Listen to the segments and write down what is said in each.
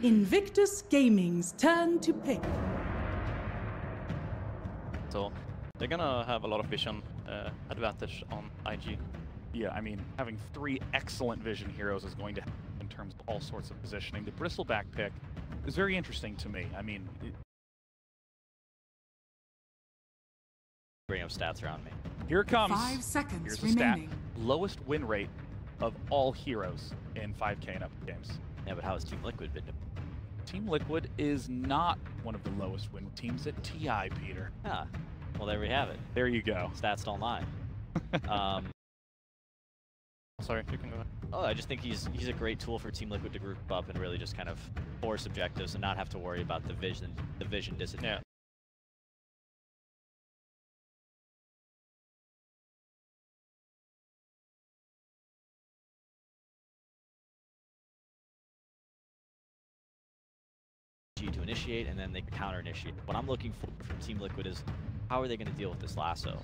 Invictus Gaming's turn to pick. So they're gonna have a lot of vision advantage on IG. Yeah, I mean, having 3 excellent vision heroes is going to help in terms of all sorts of positioning. The bristleback pick is very interesting to me. I mean, bring up stats around me. Here it comes. 5 seconds Here's the remaining. stat. Lowest win rate of all heroes in 5K and up games. Yeah, but how has Team Liquid been doing? Team Liquid is not one of the lowest win teams at TI, Peter. Ah, well, there we have it. There you go. Stats don't lie. Sorry, you can go ahead. Oh, I just think he's a great tool for Team Liquid to group up and really just kind of force objectives and not have to worry about the vision disadvantage. Yeah. To initiate, and then they counter initiate. What I'm looking for from Team Liquid is how are they going to deal with this lasso?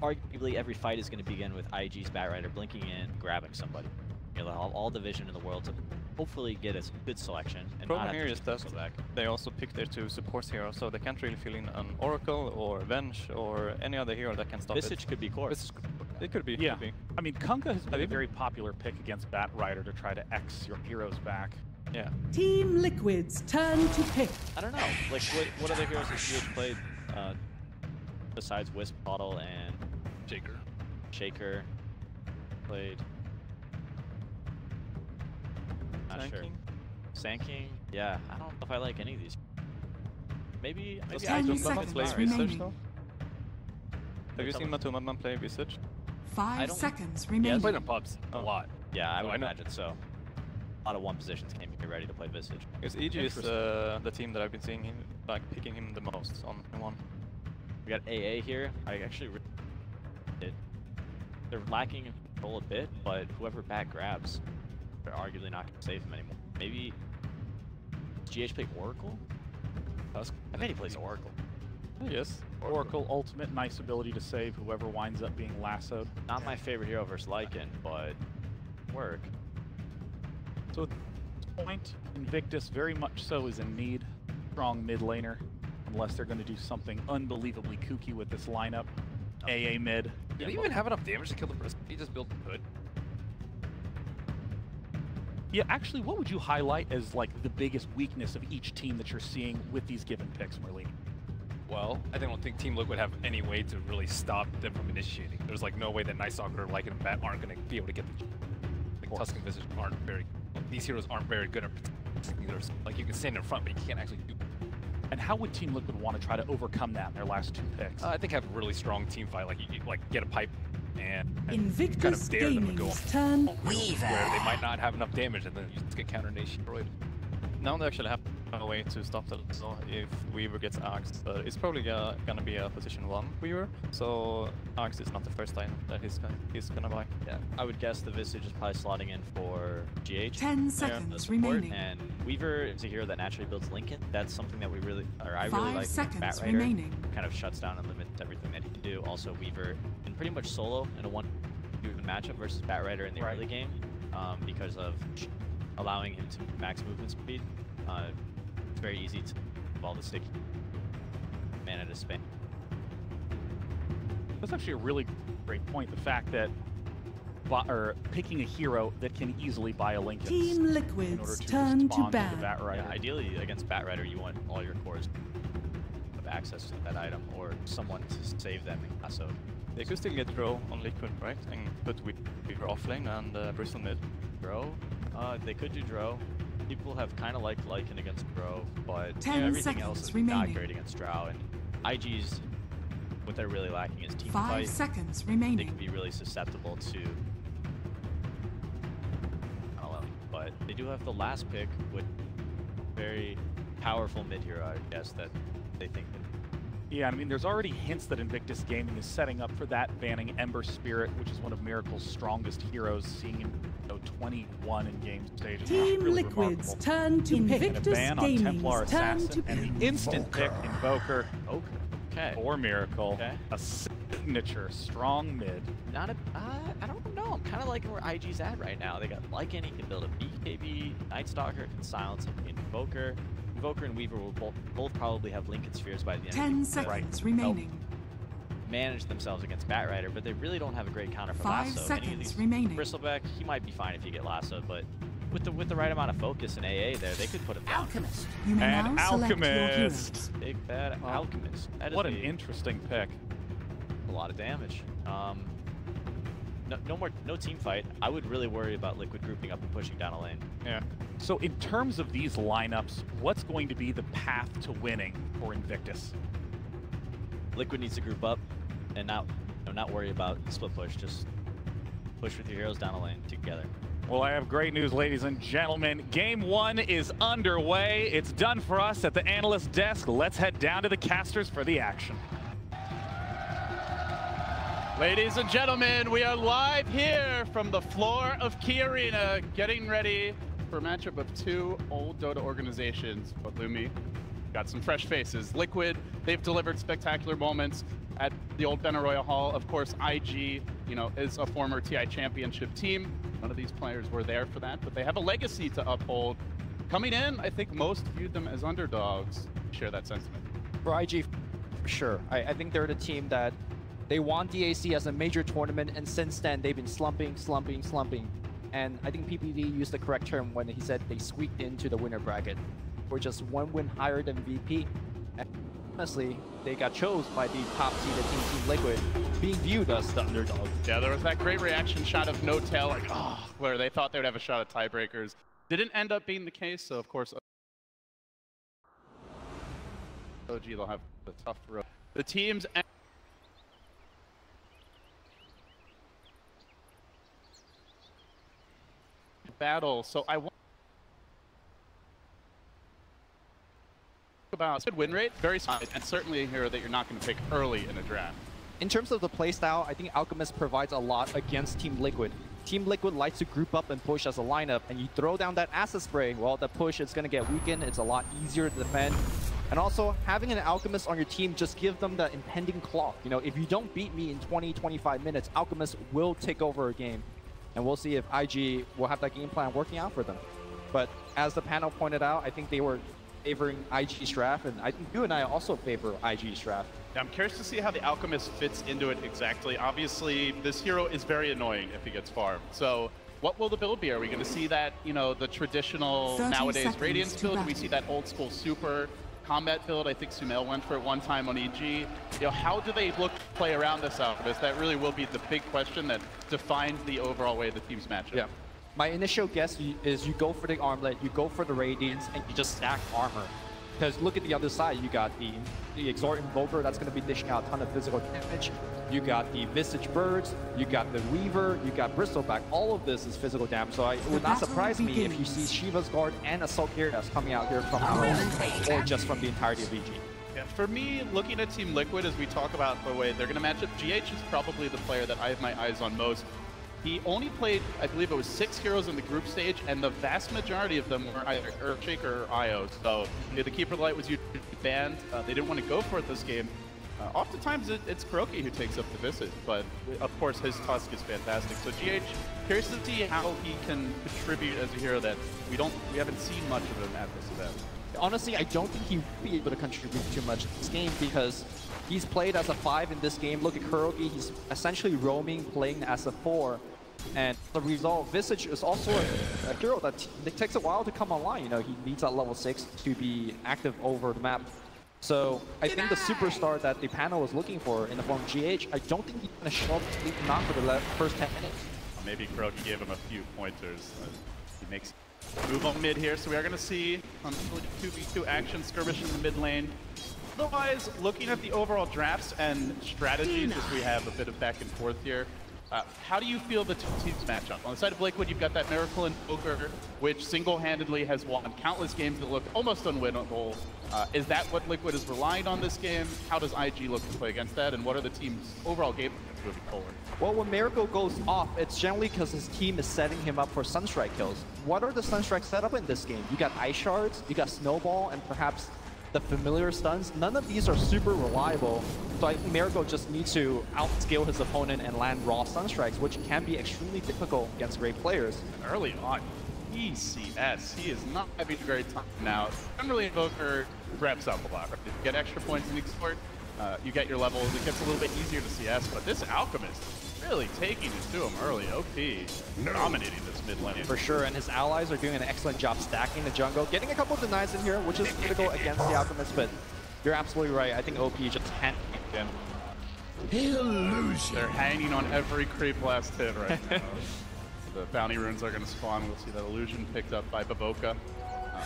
Arguably, every fight is going to begin with IG's Batrider blinking in, grabbing somebody. You know, all the vision in the world to hopefully get a good selection. And Problem not here is that they also pick their 2 support heroes, so they can't really fill in an Oracle or Venge or any other hero that can stop Visage could be Corpse. It could be. Yeah. Could be. I mean, Kunkka has been a very popular pick against Batrider to try to X your heroes back. Yeah. Team Liquid's turn to pick. I don't know. Like, what other heroes has GH played besides Wisp, Bottle, and Shaker? Played. Not sure. Sand King? Yeah, I don't know if I like any of these. Maybe I 10 don't seconds play remaining. Visage though? Have you seen Matumaman play Visage? 5 seconds Yeah, remaining. Played in pubs a lot. Yeah, I would I know. imagine so. A lot of 1 positions came here ready to play Visage. Because EG is the team that I've been seeing him, like, picking him the most on one. We got AA here. I actually did. They're lacking in control a bit, but whoever back grabs, they're arguably not going to save him anymore. Maybe GH play Oracle? I bet he plays Oracle. Yes. Oracle ultimate, nice ability to save whoever winds up being lassoed. Not my favorite hero versus Lycan, but work. So at this point, Invictus very much so is in need. Strong mid laner, unless they're going to do something unbelievably kooky with this lineup. AA mid. Did he even have enough damage to kill the person? He just built the hood. Yeah, actually, what would you highlight as like the biggest weakness of each team that you're seeing with these given picks, Merlini? Well, I don't think Team Liquid have any way to really stop them from initiating. There's like no way that Night Stalker, Lycan, and Bat aren't going to be able to get the... Like Tusk and Visage aren't very... These heroes aren't very good at protecting theirs. Like you can stand in front, but you can't actually do... And how would Team Liquid want to try to overcome that in their last 2 picks? I think have a really strong team fight. Like you like get a pipe and Invictus kind of dare them to go Gaming's turn. where they might not have enough damage, and then you just get counter destroyed. Now they actually have a way to stop that. So if Weaver gets axed, it's probably gonna be a position 1 Weaver. So axe is not the first time that he's gonna buy. Yeah, I would guess the Visage is probably slotting in for GH. 10 seconds remaining. And Weaver is a hero that naturally builds Lincoln. That's something that I really 5 like. seconds Batrider remaining. kind of shuts down and limits everything that he can do. Also, Weaver can pretty much solo in a 1-2 matchup versus Batrider in the early game because of allowing him to max movement speed. It's very easy to have all the sticky mana to spam. That's actually a really great point. The fact that picking a hero that can easily buy a Lincoln Team in order Liquid's to turn to respond ban. the Batrider. Yeah, ideally against Batrider, you want all your cores to have access to that item or someone to save them in lasso. They could still get draw on Liquid, right? And put Weaver off lane and Bristle mid. Dro? They could do Dro. People have kind of liked Lycan against Dro, but 10 everything else is seconds remaining. not great against Drow. And IG's, what they're really lacking is team 5 fight. seconds They remaining. can be really susceptible to... I don't know, but they do have the last pick with very powerful mid hero, I guess, that they think that Yeah, I mean, there's already hints that Invictus Gaming is setting up for that, banning Ember Spirit, which is one of Miracle's strongest heroes, seeing him 21 in game stage. Team Really Liquid's remarkable. turn to pick. And a ban on Templar Gaming's turn Assassin, to and pick. the instant pick Invoker Okay. for Miracle. Okay. A signature strong mid. Not a, I don't know. I'm kind of liking where IG's at right now. They got Lycan, he can build a BKB, Night Stalker can silence an Invoker. Invoker and Weaver will both probably have Lincoln Spheres by the end 10 of the game. seconds remaining. Manage themselves against Batrider, but they really don't have a great counter for 5 Lasso. seconds remaining. Bristleback, he might be fine if you get Lasso, but with the right amount of focus and AA there, they could put him down. Alchemist. You may And now select your Alchemist. heroes. Big bad Alchemist. That is What an interesting pick. a lot of damage. No team fight. I would really worry about Liquid grouping up and pushing down a lane. Yeah. So in terms of these lineups, what's going to be the path to winning for Invictus? Liquid needs to group up and not worry about split push. Just push with your heroes down a lane together. Well, I have great news, ladies and gentlemen. Game 1 is underway. It's done for us at the analyst desk. Let's head down to the casters for the action. Ladies and gentlemen, we are live here from the floor of Key Arena, getting ready for a matchup of two old Dota organizations. But Lumi got some fresh faces. Liquid, they've delivered spectacular moments at the old Benaroya Hall. Of course, IG, is a former TI championship team. None of these players were there for that, but they have a legacy to uphold. Coming in, I think most viewed them as underdogs. Share that sentiment. For IG, for sure. I think they're the team that they won DAC as a major tournament, and since then they've been slumping. And I think PPD used the correct term when he said they squeaked into the winner bracket. We're just one win higher than VP. And honestly, they got chose by the top seeded Team Liquid, being viewed as the underdog. Yeah, there was that great reaction shot of No Tail, where they thought they would have a shot at tiebreakers. Didn't end up being the case, so of course, OG, they'll have the tough road. The teams battle, so I want about good win rate, very solid, and certainly a hero that you're not going to pick early in a draft. In terms of the playstyle, I think Alchemist provides a lot against Team Liquid. Team Liquid likes to group up and push as a lineup, and you throw down that acid spray, well, the push is going to get weakened, it's a lot easier to defend. And also, having an Alchemist on your team just gives them the impending clock. If you don't beat me in 20-25 minutes, Alchemist will take over a game. And we'll see if IG will have that game plan working out for them. But as the panel pointed out, I think they were favoring IG's draft, and I think you and I also favor IG's draft. Yeah, I'm curious to see how the Alchemist fits into it exactly. Obviously, this hero is very annoying if he gets farmed. So what will the build be? Are we going to see that, the traditional nowadays Radiance build? Do we see that old school super combat build? I think SumaiL went for it one time on EG. How do they look to play around this Alchemist? That really will be the big question that defines the overall way the teams match up. Yeah. My initial guess is you go for the armlet, you go for the Radiance, and you just stack armor. Because look at the other side, you got the Exort Invoker that's going to be dishing out a ton of physical damage. You got the Visage Birds, you got the Weaver, you got Bristleback. All of this is physical damage, so it would not surprise me if you see Shiva's Guard and Assault Gyarados coming out here from our own, or just from the entirety of EG. Yeah, for me, looking at Team Liquid, as we talk about the way they're going to match up, GH is probably the player that I have my eyes on most. He only played, I believe it was 6 heroes in the group stage, and the vast majority of them were either Earthshake or IO. So the Keeper of the Light was usually banned. They didn't want to go for it this game. Oftentimes it's Kuroki who takes up the Visage, but of course his Tusk is fantastic. So GH, curious to see how he can contribute as a hero that we haven't seen much of him at this event. Honestly, I don't think he will be able to contribute too much to this game because he's played as a 5 in this game. Look at Kuroki, he's essentially roaming, playing as a 4. And the result, Visage is also a hero that it takes a while to come online. He needs that level 6 to be active over the map. So I think the superstar that the panel was looking for in the form of GH, I don't think he's going to show up not for the first 10 minutes. Maybe Kuroki gave him a few pointers. He makes move on mid here, so we are going to see 2v2 action skirmish in the mid lane. Otherwise, looking at the overall drafts and strategies as we have a bit of back and forth here, how do you feel the two teams match up? On the side of Liquid, you've got that Miracle Invoker, which single-handedly has won countless games that look almost unwinnable. Is that what Liquid is relying on this game? How does IG look to play against that, and what are the team's overall game plans moving forward? Well, when Miracle goes off, it's generally because his team is setting him up for Sunstrike kills. What are the Sunstrikes set up in this game? You got Ice Shards, you got Snowball, and perhaps the familiar stuns, none of these are super reliable. So I think Miracle just needs to outscale his opponent and land raw stun strikes, which can be extremely difficult against great players. Early on, ECS, he is not having a great time now. Generally, Invoker grabs up a lot. Right? You get extra points in Export, you get your levels, it gets a little bit easier to CS, but this Alchemist really taking it to him early. OP dominating this mid lane. For sure, and his allies are doing an excellent job stacking the jungle, getting a couple of denies in here, which is critical against the Alchemist, but you're absolutely right. I think OP just can't again. Illusion. They're hanging on every creep last hit right now. The bounty runes are going to spawn. We'll see that illusion picked up by Baboka.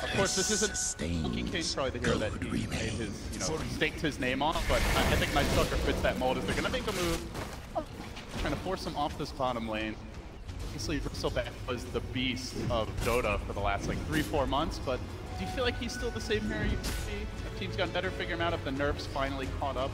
Of course, this isn't Cookie King's probably the hero that he made his, staked his name on, but I think Nightstalker fits that mold. If they're going to make a move, trying to force him off this bottom lane. Obviously, Bristleback was the beast of Dota for the last like 3-4 months, but do you feel like he's still the same hero you used to be? The team's gotten better figuring him out if the nerfs finally caught up.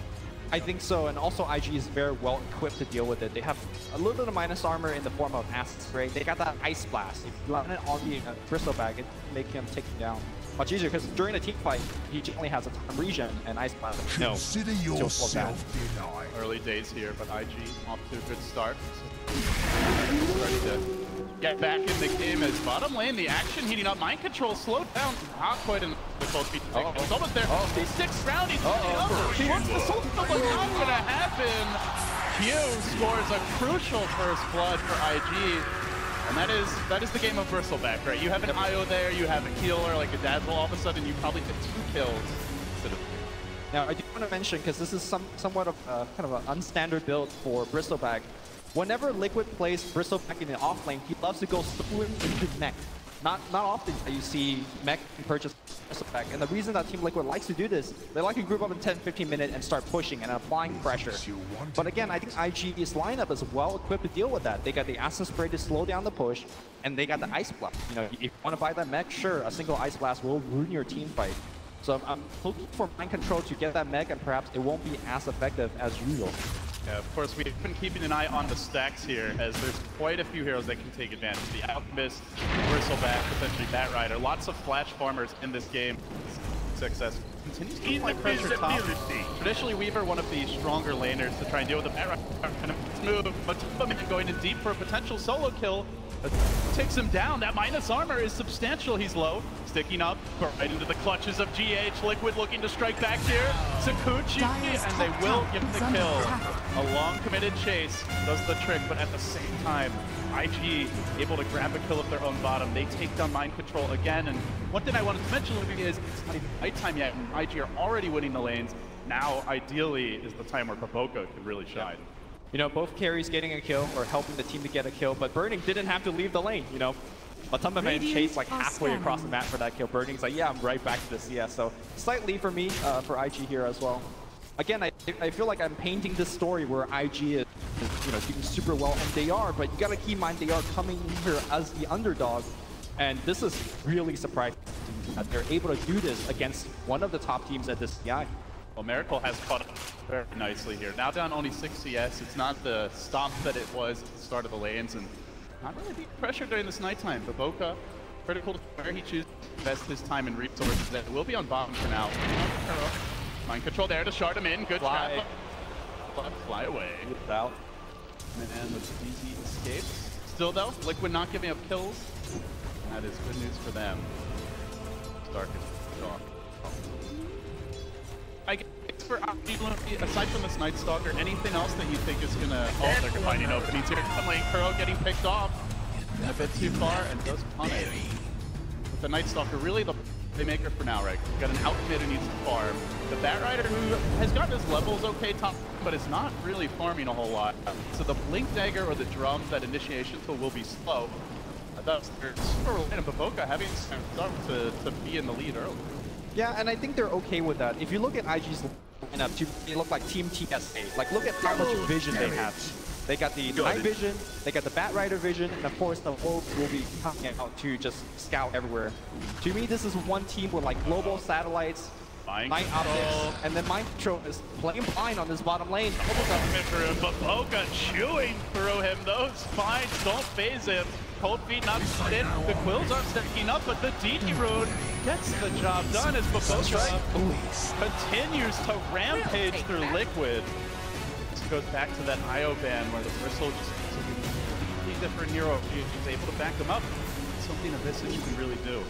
I think so, and also IG is very well equipped to deal with it. They have a little bit of minus armor in the form of Acid Spray. They got that Ice Blast. If you land it on the Bristleback, it can make him take him down much easier, because during a team fight, he generally has a time regen and Ice Blast. No, consider yourself denied. Early days here, but IG off to a good start. Ready to get back in the game as bottom lane, the action heating up. Mind control slowed down. Not quite enough with both feet to take. It's almost there. Sixth round, he's heating up. He wants the soul, but not gonna happen. Q scores a crucial first blood for IG. And that is the game of Bristleback, right? You have an IO there, you have a healer like a Dazzle, all of a sudden you probably get 2 kills instead of 3. Now, I do want to mention, because this is somewhat of kind of an unstandard build for Bristleback. Whenever Liquid plays Bristleback in the off lane, he loves to go split into mech. Not often that you see mech purchase Bristleback. And the reason that Team Liquid likes to do this, they like to group up in 10-15 minutes and start pushing and applying pressure. But again, I think IG's lineup is well equipped to deal with that. They got the Acid Spray to slow down the push, and they got the Ice Blast. If you want to buy that mech, sure, a single Ice Blast will ruin your team fight. So I'm looking for mind control to get that mech, and perhaps it won't be as effective as usual. Yeah, of course, we've been keeping an eye on the stacks here, as there's quite a few heroes that can take advantage. The Alchemist, Bristleback, potentially Batrider. Lots of flash farmers in this game. Success continues to apply pressure top. Traditionally, Weaver, one of the stronger laners to try and deal with the Batrider. Kind of move, but Tupaman going in deep for a potential solo kill. Takes him down. That minus armor is substantial. He's low. Sticking up right into the clutches of GH. Liquid looking to strike back here. Sakuchi, and they will give the kill. A long committed chase does the trick, but at the same time, IG able to grab a kill of their own bottom. They take down mind control again. And one thing I wanted to mention is it's not even nighttime yet, and IG are already winning the lanes. Now, ideally, is the time where Baboka can really shine. Both carries getting a kill or helping the team to get a kill, but Burning didn't have to leave the lane, Tupaman chased like halfway across the map for that kill. Burning's like, yeah, I'm right back to the CS. So slight lead for me, for IG here as well. Again, I feel like I'm painting this story where IG is doing super well, and they are, but you gotta keep in mind they are coming in here as the underdog. And this is really surprising that they're able to do this against one of the top teams at this CI. Well, Miracle has caught up very nicely here. Now down only 6 CS. It's not the stomp that it was at the start of the lanes, and not really being pressured during this nighttime. Baboka, critical to where he chooses to invest his time and resources. That will be on bottom for now. Mind control there to shard him in. Good trap. Fly away. Out. And with easy escapes. Still though, Liquid not giving up kills. That is good news for them. Stark is off. I guess for aside from this Night Stalker, anything else that you think is gonna... Oh, they're finding openings here. Lane Kuro getting picked off a bit too far and does punish. With the Night Stalker, really the playmaker for now, right? We've got an outfit who needs to farm. The Batrider, who has gotten his levels okay top, but is not really farming a whole lot. So the Blink Dagger or the Drums, that initiation tool will be slow. That's super and Baboka having start to be in the lead early. Yeah, and I think they're okay with that. If you look at IG's lineup, they look like Team TSA. Like, look at how much vision they have. They got the night vision, they got the Batrider vision, and of course the Wolves will be coming out to just scout everywhere. To me, this is one team with like global satellites, night optics, and then Mind Control is playing blind on this bottom lane. Baboka chewing through him. Those spines don't phase him. Cold feet not in. The quills aren't sticking up, but the DD rune gets the job done as BO3 continues to rampage through Liquid. This goes back to that IO ban where the Bristle just is a completely different hero. He's able to back him up. Something Abyssage can really do.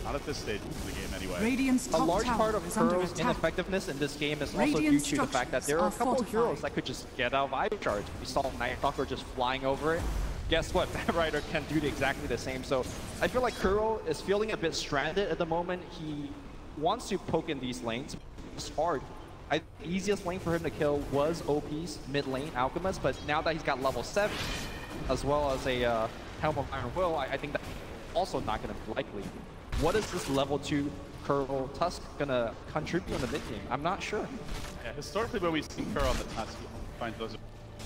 Not at this stage of the game anyway. Radiant's A top large tower part of is under Kuro's attack. ineffectiveness in this game is also Radiant due to the fact that there are a couple of structures are heroes that could just get out of Ivy Charge. We saw Nightstalker just flying over it. Guess what? Batrider can do exactly the same. So I feel like Kuro is feeling a bit stranded at the moment. He wants to poke in these lanes. It's hard. The easiest lane for him to kill was OP's mid lane, Alchemist, but now that he's got level 7, as well as a Helm of Iron Will, I think that's also not going to be likely. What is this level 2 Kuro Tusk going to contribute in the mid game? I'm not sure. Yeah, historically when we've seen Kuro on the Tusk, you find those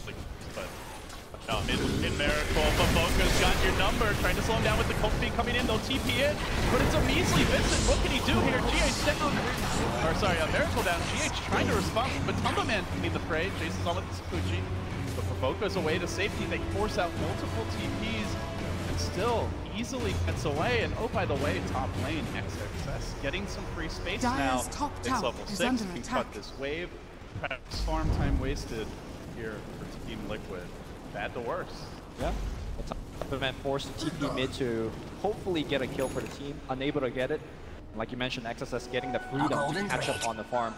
but no, in Miracle, BO3's got your number, trying to slow him down with the Cold Feet coming in, they'll TP in, but it's a measly Vincent. What can he do here? GH down, or sorry, Miracle down. GH trying to respond, but Tumbaman in the fray, chases on with the Sakuchi, but BO3's away to safety. They force out multiple TPs, and still easily gets away. And oh, by the way, top lane, XXS getting some free space now. It's level 6, can cut this wave. Perhaps farm time wasted here for Team Liquid. Bad to worse. Yeah. Tumbaman forced TP mid to hopefully get a kill for the team. Unable to get it. Like you mentioned, XSS getting the freedom to catch up on the farm.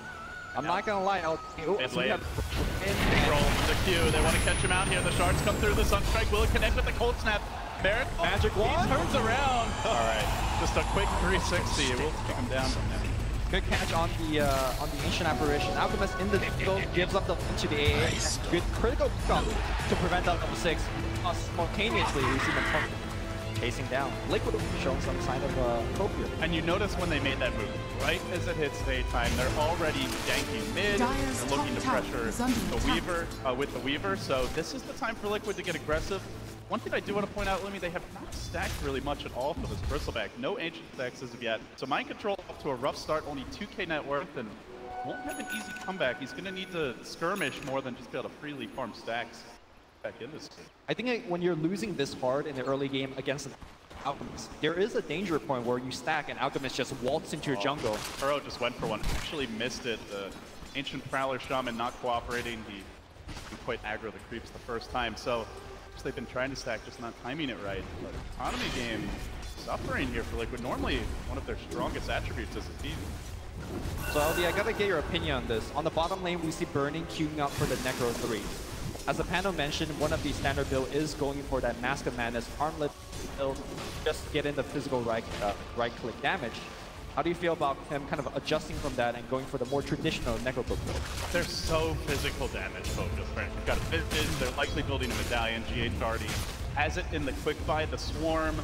I'm not gonna lie, Mid lane. Control the Q. They want to catch him out here. The shards come through. The Sunstrike will connect with the Cold Snap. Barrett, Magic wand. He turns around. All right, just a quick 360. We'll take him down from there. Good catch on the Ancient Apparition. Alchemist in the field gives up the to the AA. Good critical jump to prevent that level 6. Simultaneously, we see them chasing down. Liquid showing some sign of hope here. And you notice when they made that move, right as it hits daytime, they're already ganking mid. They're looking to pressure the Weaver with the Weaver. So this is the time for Liquid to get aggressive. One thing I do want to point out, Lumi, they have not stacked really much at all for this Bristleback. No ancient stacks as of yet. So Mind Control off to a rough start, only 2k net worth, and won't have an easy comeback. He's going to need to skirmish more than just be able to freely farm stacks back in this game. I think when you're losing this hard in the early game against an Alchemist, there is a danger point where you stack and Alchemist just waltz into your jungle. Kuro just went for one, actually missed it. The Ancient Prowler Shaman not cooperating. He didn't quite aggro the creeps the first time. So they've been trying to stack, just not timing it right. But autonomy game suffering here for Liquid. Normally one of their strongest attributes as a team. So LD, I gotta get your opinion on this. On the bottom lane, we see Burning queuing up for the Necro 3. As the panel mentioned, one of the standard build is going for that Mask of Madness armlet build, just to get in the physical right-click damage. How do you feel about him kind of adjusting from that and going for the more traditional Necro build? They're so physical damage focused, right? They've got a Vision, they're likely building a Medallion. GH already has it in the quick buy, the Swarm,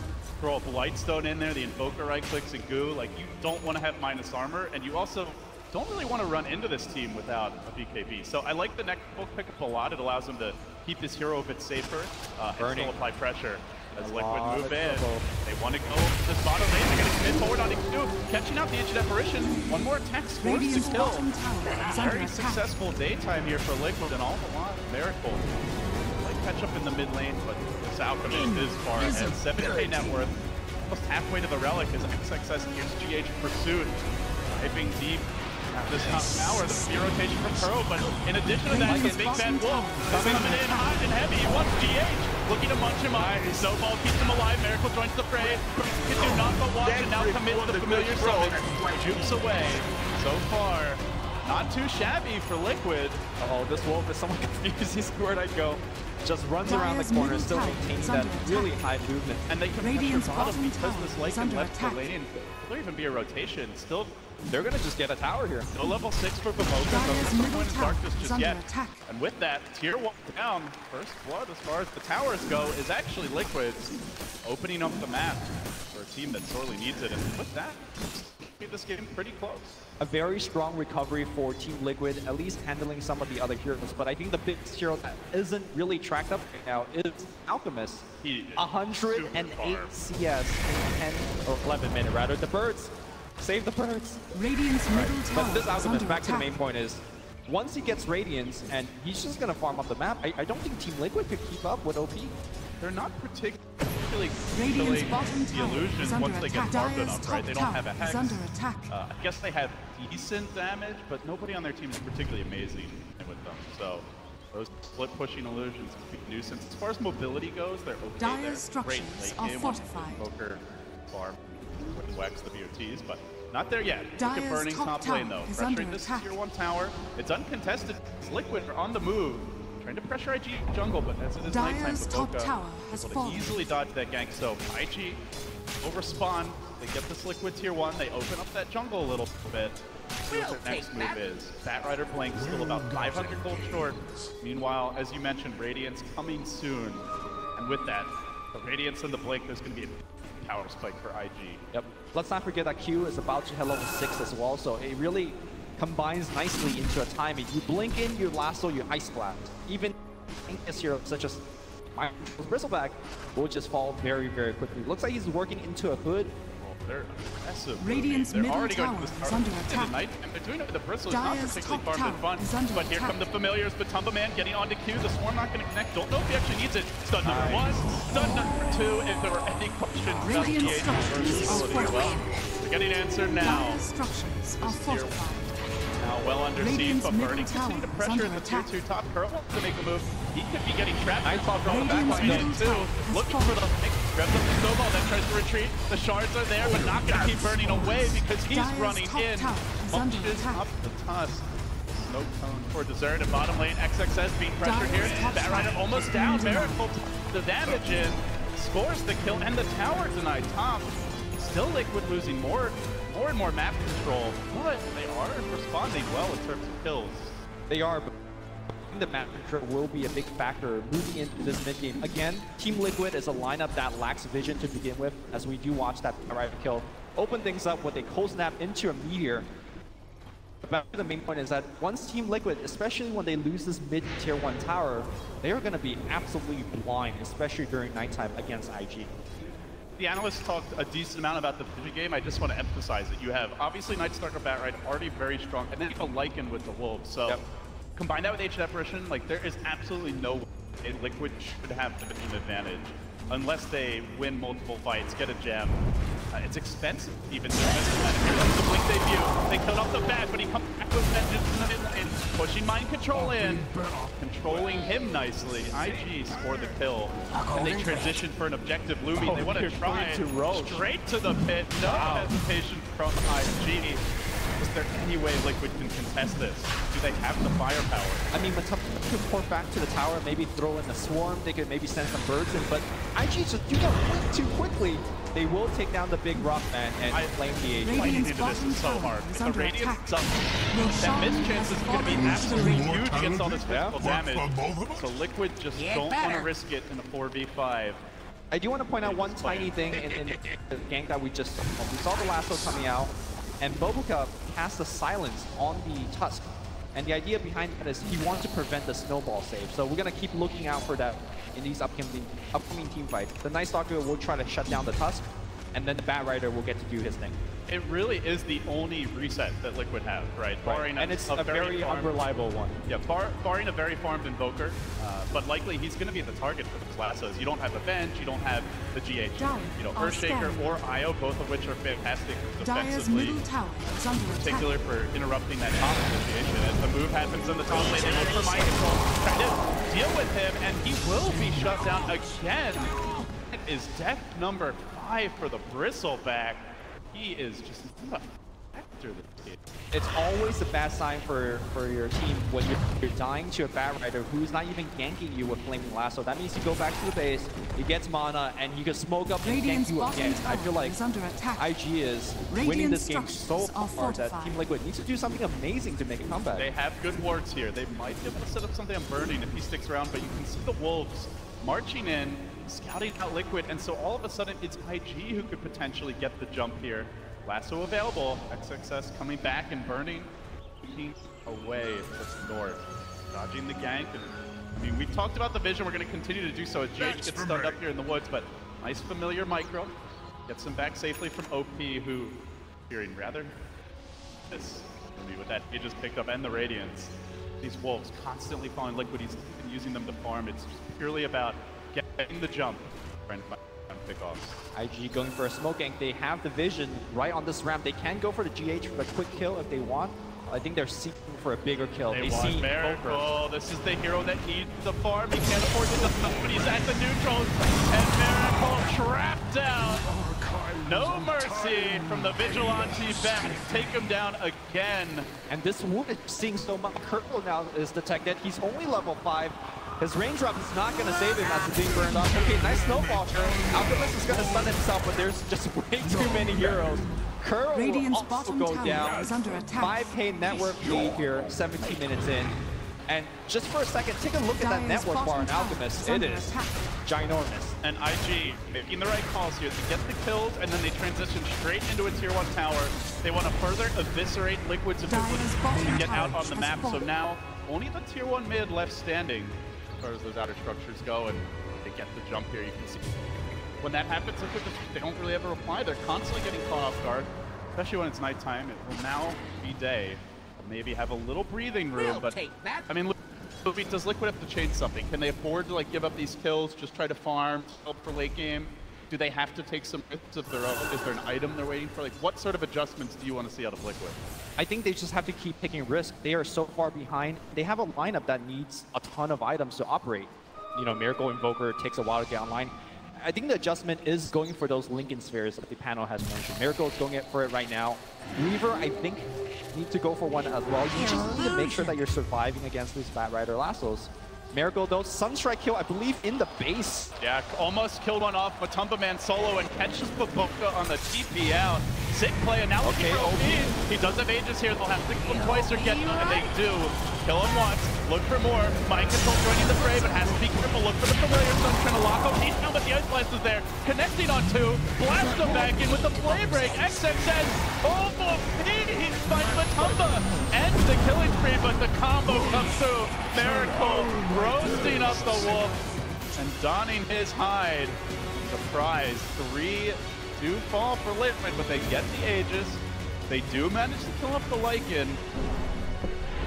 throw a Blightstone in there, the Invoker right clicks and goo. Like, you don't want to have minus armor, and you also don't really want to run into this team without a BKB. So I like the Necro pickup a lot. It allows them to keep this hero a bit safer and still apply pressure. As Liquid move in, they want to go this bottom lane. They're going to commit forward on EG2, catching out the Ancient Apparition. One more attack, forced to kill. Very successful daytime here for Liquid, and all the while, Miracle. They catch up in the mid lane, but this Alchemist is far ahead. 7k net worth, almost halfway to the Relic as XXS here's GH pursuit. Diving deep at this top tower, the spear rotation from Kuro, but in addition to that, the Big Bad Wolf coming in hot and heavy. He wants GH. Looking to munch him up. Snowball keeps him alive. Miracle joins the fray. Can do not but watch and now commits the familiar summon. Jukes away. So far, not too shabby for Liquid. Uh-oh, this Wolf is somewhat confused. He's where I'd go. Just runs around the corner, still maintaining that really high movement. And they can pressure bottom because this lake and left the lane. Will there even be a rotation? Still, they're gonna just get a tower here. No level 6 for BO3, no point in darkness just yet. And with that, tier 1 down, first blood as far as the towers go is actually Liquid's, opening up the map for a team that sorely needs it. And with that, keep this game pretty close. A very strong recovery for Team Liquid, at least handling some of the other heroes. But I think the biggest hero that isn't really tracked up right now is Alchemist. 108 CS in 10 or 11 minutes rather. The birds. Save the birds. Radiant's middle tower. But this Alchemist, back to the main point, is once he gets Radiance, and he's just going to farm up the map, I don't think Team Liquid could keep up with OP. They're not particularly really Radiant's killing bottom the tower is illusion under once they get attack. farmed Dire's enough, right? top They don't have a tower is hex. under attack. I guess they have decent damage, but nobody on their team is particularly amazing with them. So those split pushing illusions can be a nuisance. As far as mobility goes, they're okay. Dire's They're structures great late are game fortified. Poker farm with Wex the BO3s, but not there yet. Look at Dire's Burning top top lane tower though. is under Pressuring this attack. tier 1 tower. It's uncontested. It's Liquid on the move. Trying to pressure IG jungle, but as it is nighttime, Dire's top Boca tower has able to fallen. easily dodge that gank. So IG will respond. They get this Liquid tier 1. They open up that jungle a little bit. See what their next move is. Batrider playing still about 500 gold short. Meanwhile, as you mentioned, Radiance coming soon. And with that, the Radiance and the Blink, there's going to be a power spike for IG. Yep. Let's not forget that Q is about to hit level 6 as well, so it really combines nicely into a timing. You blink in, you lasso, you ice blast. Even this hero such as my Bristleback will just fall very, very quickly. Looks like he's working into a hood. They're aggressive. Radiant's They're middle already going tower to this is tower under in attack. the night, and they're doing it with the Bristle. It's not Dire's particularly top farmed and fun. tower is under But here attack. come the familiars. Batumba Man getting onto Q. The Swarm not going to connect. Don't know if he actually needs it. Stun number 1. Stun number 2. If there were any questions about the Radiant EG structures are versatility, well, they're getting answered now. Dire's structures are Tier fortified. Now well under siege, Radiant's but middle Burning tower continue to is pressure under in the tier attack. 2 top. Curl wants to make a move. He could be getting trapped. Nice off from the Radiant's back line middle too. tower has Looking for the pick. Grabs up the snowball, then tries to retreat. The shards are there, but not going to keep Burning away because he's Dire's running top in. tower is under Punches attack. up the tusk. No tone for dessert and bottom lane. XXS being pressured here. Dire's top Batrider tower almost is down. being denied. Miracle the damage in. Scores the kill and the tower denied top. Still Liquid losing more and more map control, but they are responding well in terms of kills. They are, but the map control will be a big factor moving into this mid game. Again, Team Liquid is a lineup that lacks vision to begin with, as we do watch that Batrider kill open things up with a cold snap into a meteor. But the main point is that once Team Liquid, especially when they lose this mid tier 1 tower, they are going to be absolutely blind, especially during nighttime against IG. The analysts talked a decent amount about the vision game. I just want to emphasize it. You have obviously Nightstalker Batrider already very strong, and then you have a Lycan with the Wolves. So combine that with H Apparition, like there is absolutely no way Liquid should have the vision advantage unless they win multiple fights, get a gem. It's expensive even to miss that. Here comes the Blink debut. They killed off the bat, but he comes back with vengeance and pushing mind control in. Controlling him nicely. IG scored the kill. And they transition for an objective Lumi. They want to try it straight to the pit. No hesitation from IG. Is there any way Liquid can contest this? Do they have the firepower? I mean, Batumba could port back to the tower, maybe throw in the swarm, they could maybe send some birds in, but IG just do that way too quickly. They will take down the big rock man and flame the AG. Radiant's Fighting into this bottom is so tower hard. is If the under Radiance attack. is up, that miss chance is going to be absolutely huge against all this physical damage. So Liquid just don't want to risk it in a 4v5. I do want to point out one tiny thing in the gank that we just saw. We saw the lasso coming out, and Bobuka cast the silence on the Tusk. And the idea behind that is he wants to prevent the snowball save. So we're going to keep looking out for that in these upcoming team fights. The Nightstalker will try to shut down the Tusk, and then the Batrider will get to do his thing. It really is the only reset that Liquid have, right? Barring And it's a very unreliable one. Yeah, barring a very farmed Invoker, but likely he's going to be the target for the lassos. You don't have a bench, you don't have the GH. You know, Earthshaker or Io, both of which are fantastic Dire's defensively, middle tower is under in attack. particular for interrupting that top situation. As the move happens in the top lane, they look for mind control, trying to deal with him, and he will be shut down again. That is death number 5 for the Bristleback. He is just after this game. It's always a bad sign for your team when you're dying to a Batrider who's not even ganking you with Flaming Lasso. That means you go back to the base, he gets mana, and he can smoke up and gank Radiant's you bottom again. I tower feel like is under attack. IG is winning Radiant this game so structures are hard that fortified. Team Liquid needs to do something amazing to make a comeback. They have good wards here. They might be able to set up something on Burning if he sticks around, but you can see the Wolves marching in, scouting out Liquid, and so all of a sudden it's IG who could potentially get the jump here. Lasso available, XXS coming back and Burning, looking away just north, dodging the gank. And, I mean, we've talked about the vision, we're going to continue to do so as GH gets stunned up here in the woods, but nice familiar micro, gets him back safely from OP, who, fearing rather, this, with that Aegis picked up and the Radiance. These Wolves constantly following Liquid, he's using them to farm. It's purely about getting the jump. pickoffs. IG going for a smoke gank. They have the vision right on this ramp. They can go for the GH for a quick kill if they want. I think they're seeking for a bigger kill. They see want Miracle. This is the hero that needs the farm. He can't afford to do, but he's at the neutrals. And Miracle trapped down. No mercy from the Vigilante back. Take him down again. And this wound is seeing so much. Kirkle now is detected. He's only level 5. His range drop is not going to save him as he's being burned off. Okay, nice snowball turn. Alchemist is going to stun himself, but there's just way too many heroes. Curl will also go down. 5k network lead here, 17 minutes in. And just for a second, take a look at that network bar on Alchemist. It is ginormous. And IG making the right calls here to get the kills, and then they transition straight into a tier 1 tower. They want to further eviscerate Liquid's ability to get out on the map. So now, only the tier 1 mid left standing as far as those outer structures go, and they get the jump here. You can see when that happens, Liquid just, they don't really ever reply. They're constantly getting caught off guard, especially when it's nighttime. It will now be day. Maybe have a little breathing room, but I mean, does Liquid have to change something? Can they afford to like give up these kills, just try to farm, help for late game? Do they have to take some risks of their own? Is there an item they're waiting for? Like, what sort of adjustments do you want to see out of Liquid? I think they just have to keep taking risks. They are so far behind. They have a lineup that needs a ton of items to operate. You know, Miracle Invoker takes a while to get online. I think the adjustment is going for those Lincoln Spheres that the panel has mentioned. Miracle is going for it right now. Reaver, I think, need to go for one as well. You just need to make sure that you're surviving against these Bat Rider lassos. Miracle, though, Sunstrike kill, I believe, in the base. Yeah, almost killed one off Matumba Man solo and catches Baboka on the TP out. Sick play, and now looking for OP. He does have Aegis here. They'll have to kill him twice or get him, and they do. Kill him once, look for more. Mind Control joining the fray, but has to be careful. Look for the Familiar Sun, trying to lock OP down, but the Ice Blast is there. Connecting on 2, blast him back in with the play break. XXN, oh, he finds Matumba. Ends the killing spree, but the combo comes through. Miracle roasting up the wolf and donning his hide. Surprise, 3 do fall for Liquid, but they get the Aegis. They do manage to kill off the Lycan.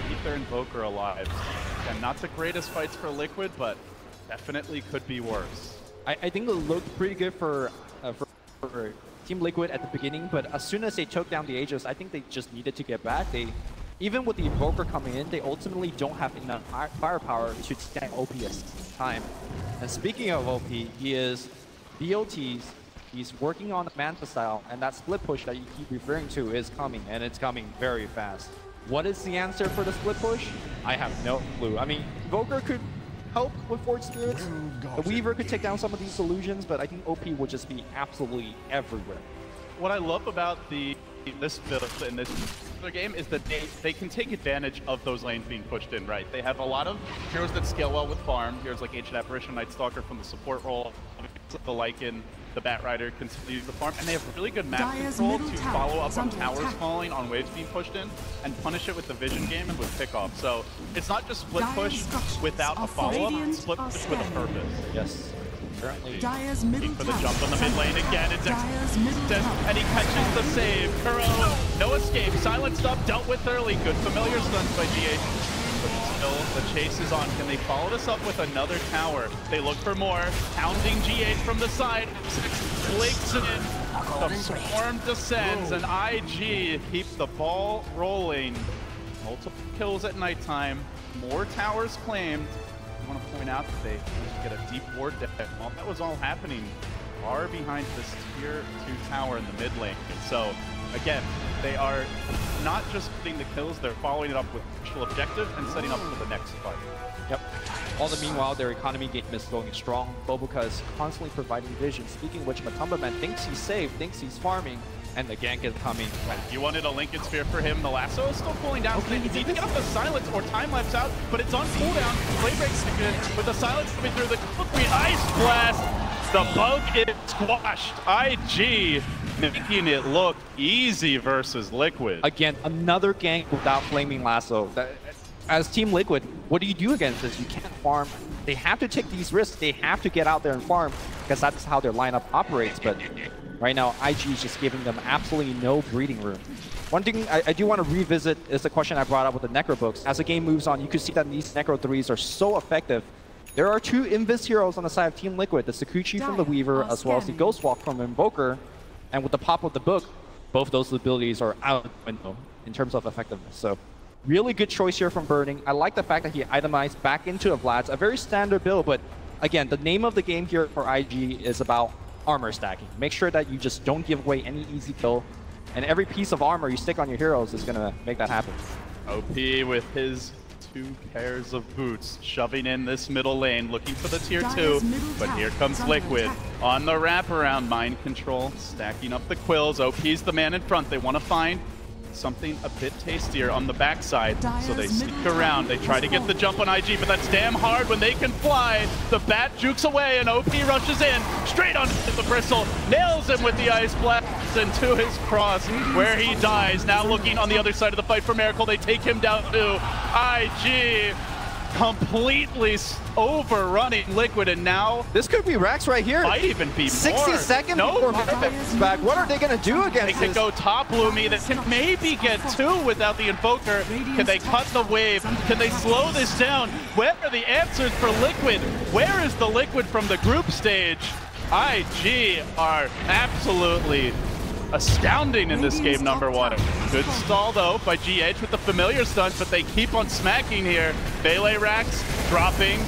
Keep their Invoker alive. And not the greatest fights for Liquid, but definitely could be worse. I think it looked pretty good for Team Liquid at the beginning, but as soon as they took down the Aegis, I think they just needed to get back. Even with the Invoker coming in, they ultimately don't have enough firepower to stand OP at the time. And speaking of OP, he is BO3's. He's working on the Manta style, and that split push that you keep referring to is coming, and it's coming very fast. What is the answer for the split push? I have no clue. I mean, Invoker could help with Forge Spirits. The Weaver could take down some of these illusions, but I think OP would just be absolutely everywhere. What I love about this build in this particular game is that they can take advantage of those lanes being pushed in, right? They have a lot of heroes that scale well with farm. Heroes like Ancient Apparition, Night Stalker from the support role, the Lycan, the Bat Rider can use the farm, and they have really good map control to follow up on towers falling, on waves being pushed in, and punish it with the vision game and with pickoff. So it's not just split push without a follow-up, it's split push with a purpose. Yes. Currently. For the jump on the mid lane again, it's and he catches the save. Kuro, no escape, silenced up, dealt with early. Good familiar stuns by GH. But still, the chase is on. Can they follow this up with another tower? They look for more. Pounding GH from the side. Flakes in. The swarm descends, and IG keeps the ball rolling. Multiple kills at nighttime. More towers claimed. I want to point out that they managed to get a deep ward deck. While that was all happening, far behind this tier 2 tower in the mid lane. So again, they are not just getting the kills, they're following it up with actual objective and setting up for the next fight. Yep. All the meanwhile, their economy game is going strong. Bobuka is constantly providing vision. Speaking of which, Matumba Man thinks he's safe, thinks he's farming, and the gank is coming. You wanted a Lincoln Sphere for him. The lasso is still pulling down. Okay, he need to get off the silence or time lapse out, but it's on cooldown. Play breaks again with the silence coming through. The Ice Blast. The bug is squashed. IG making it look easy versus Liquid. Again, another gank without Flaming Lasso. As Team Liquid, what do you do against this? You can't farm. They have to take these risks. They have to get out there and farm because that's how their lineup operates. But right now, IG is just giving them absolutely no breathing room. One thing I do want to revisit is the question I brought up with the Necro books. As the game moves on, you can see that these Necro 3s are so effective There are two Invis heroes on the side of Team Liquid, the Sakuchi from the Weaver, as well as the Ghostwalk from Invoker. And with the pop of the book, both those abilities are out the window in terms of effectiveness. So really good choice here from Burning. I like the fact that he itemized back into a Vlad's, a very standard build, but again, the name of the game here for IG is about armor stacking. Make sure that you just don't give away any easy kill, and every piece of armor you stick on your heroes is gonna make that happen. OP with his 2 pairs of boots, shoving in this middle lane, looking for the tier 2, but here comes Liquid on the wraparound, mind control, stacking up the quills. OP's the man in front. They want to find something a bit tastier on the backside, so they sneak around. They try to get the jump on IG, but that's damn hard when they can fly. The bat jukes away, and OP rushes in, straight on the bristle, nails him with the ice blast into his cross, where he dies. Now looking on the other side of the fight for Miracle, they take him down too. IG completely overrunning Liquid, and now this could be Rax right here. Might even be 60 more. seconds No, before Mavic back. What are they gonna do against They can this? go top Lumi. They can maybe get 2 without the Invoker. Can they cut the wave? Can they slow this down? Where are the answers for Liquid? Where is the Liquid from the group stage? IG are absolutely astounding in this game, number 1. Good stall though by GH with the familiar stuns, but they keep on smacking here. Melee Rax dropping,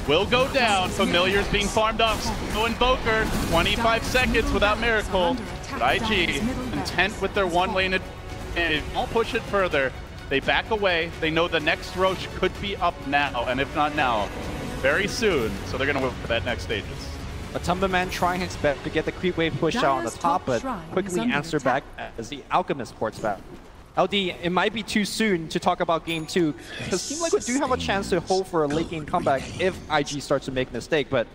will go down. Familiar's being farmed up. No Invoker, 25 seconds without Miracle. But IG content with their 1 lane advantage. Won't push it further. They back away. They know the next Roche could be up now, and if not now, very soon. So they're gonna wait for that next stages. Matumba Man trying his best to get the creep wave push out on the top, but quickly answer back as the Alchemist ports back. LD, it might be too soon to talk about Game 2, because Team Liquid do have a chance to hold for a late game comeback if IG starts to make a mistake, but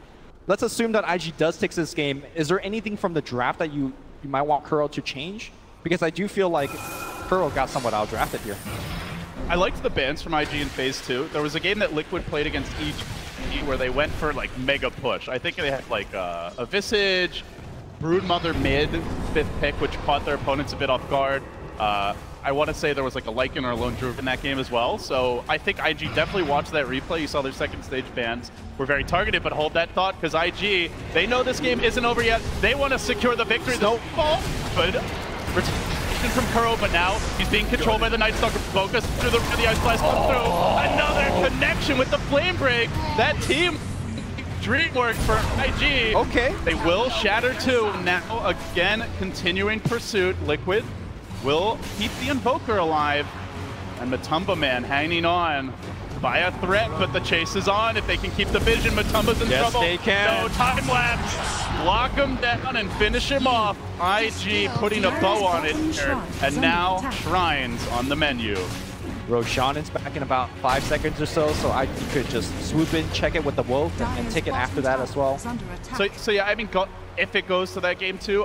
let's assume that IG does take this game. Is there anything from the draft that you might want Kuro to change? Because I do feel like Kuro got somewhat outdrafted here. I liked the bans from IG in Phase 2. There was a game that Liquid played against EG where they went for like mega push. I think they had like a Visage, Broodmother mid, 5th pick, which caught their opponents a bit off guard. I want to say there was like a Lycan or a Lone Druid in that game as well. So I think IG definitely watched that replay. You saw their second stage bans were very targeted, but hold that thought, because IG, they know this game isn't over yet. They want to secure the victory. Good protection from Kuro, but now he's being controlled by the Night Stalker. Focus through the Ice Blast comes through. Another connection with the Flame Break. That team dream work for IG. Okay. They will shatter too. Now again, continuing pursuit. Liquid will keep the Invoker alive, and Matumba Man hanging on by a threat, but the chase is on. If they can keep the vision, Matumba's in trouble. They can. No time lapse. Lock him down and finish him off. IG putting a bow on it here, and now Shrines on the menu. Roshan is back in about 5 seconds or so IG could just swoop in, check it with the Wolf, and take it after that as well. So yeah, I mean, if it goes to that Game 2,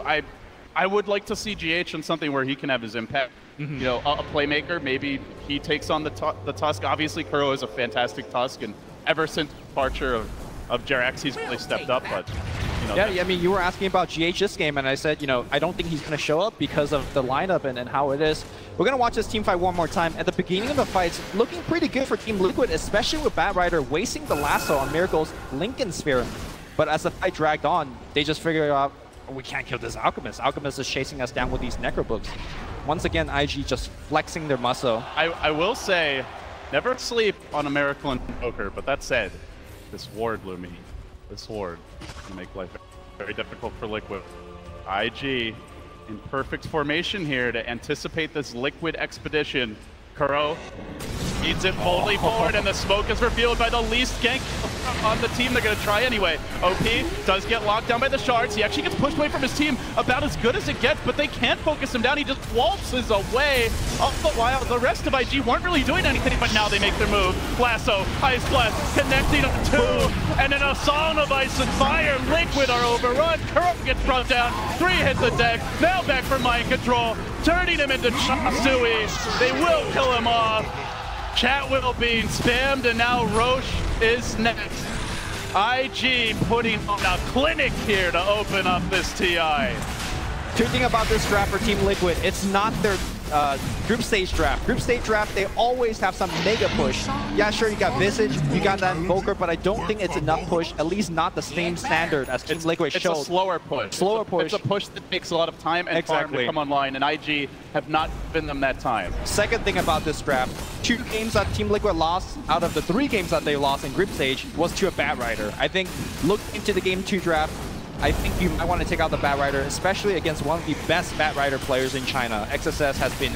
I would like to see GH on something where he can have his impact. You know, a playmaker, maybe he takes on the Tusk. Obviously, Kuro is a fantastic Tusk, and ever since the departure of Jerax, he's really stepped up, but, you know. Yeah, I mean, you were asking about GH this game, and I said, you know, I don't think he's going to show up because of the lineup and how it is. We're going to watch this team fight one more time. At the beginning of the fight, it's looking pretty good for Team Liquid, especially with Batrider wasting the lasso on Miracle's Lincoln Sphere. But as the fight dragged on, they just figured out, we can't kill this Alchemist. Alchemist is chasing us down with these Necro Books. Once again, IG just flexing their muscle. I will say, never sleep on a Miracle Invoker, but that said, this ward, Lumi, this ward can make life very difficult for Liquid. IG in perfect formation here to anticipate this Liquid expedition. Kuro feeds it boldly forward, and the smoke is revealed by the least gank on the team. They're going to try anyway. OP does get locked down by the shards. He actually gets pushed away from his team about as good as it gets, but they can't focus him down. He just waltzes away. All the while, the rest of IG weren't really doing anything, but now they make their move. Lasso, Ice Blast, connecting on 2, and in a song of ice and fire, Liquid are overrun. Kuro gets brought down. 3 hit the deck. Now back for mind control, turning him into Chop Suey. They will kill him off. Chat will be spammed, and now Roche is next. IG putting on a clinic here to open up this TI. Good thing about this draft for Team Liquid, it's not their group stage draft. Group stage draft, they always have some mega push. Yeah, sure, you got Visage, you got that Invoker, but I don't think it's enough push, at least not the same standard as Team Liquid showed. It's a slower push. It's a push that takes a lot of time and farm to come online, and IG have not given them that time. Second thing about this draft, 2 games that Team Liquid lost out of the 3 games that they lost in group stage was to a Batrider. I think, look into the Game 2 draft, I think you might want to take out the Batrider, especially against one of the best Batrider players in China. XSS has been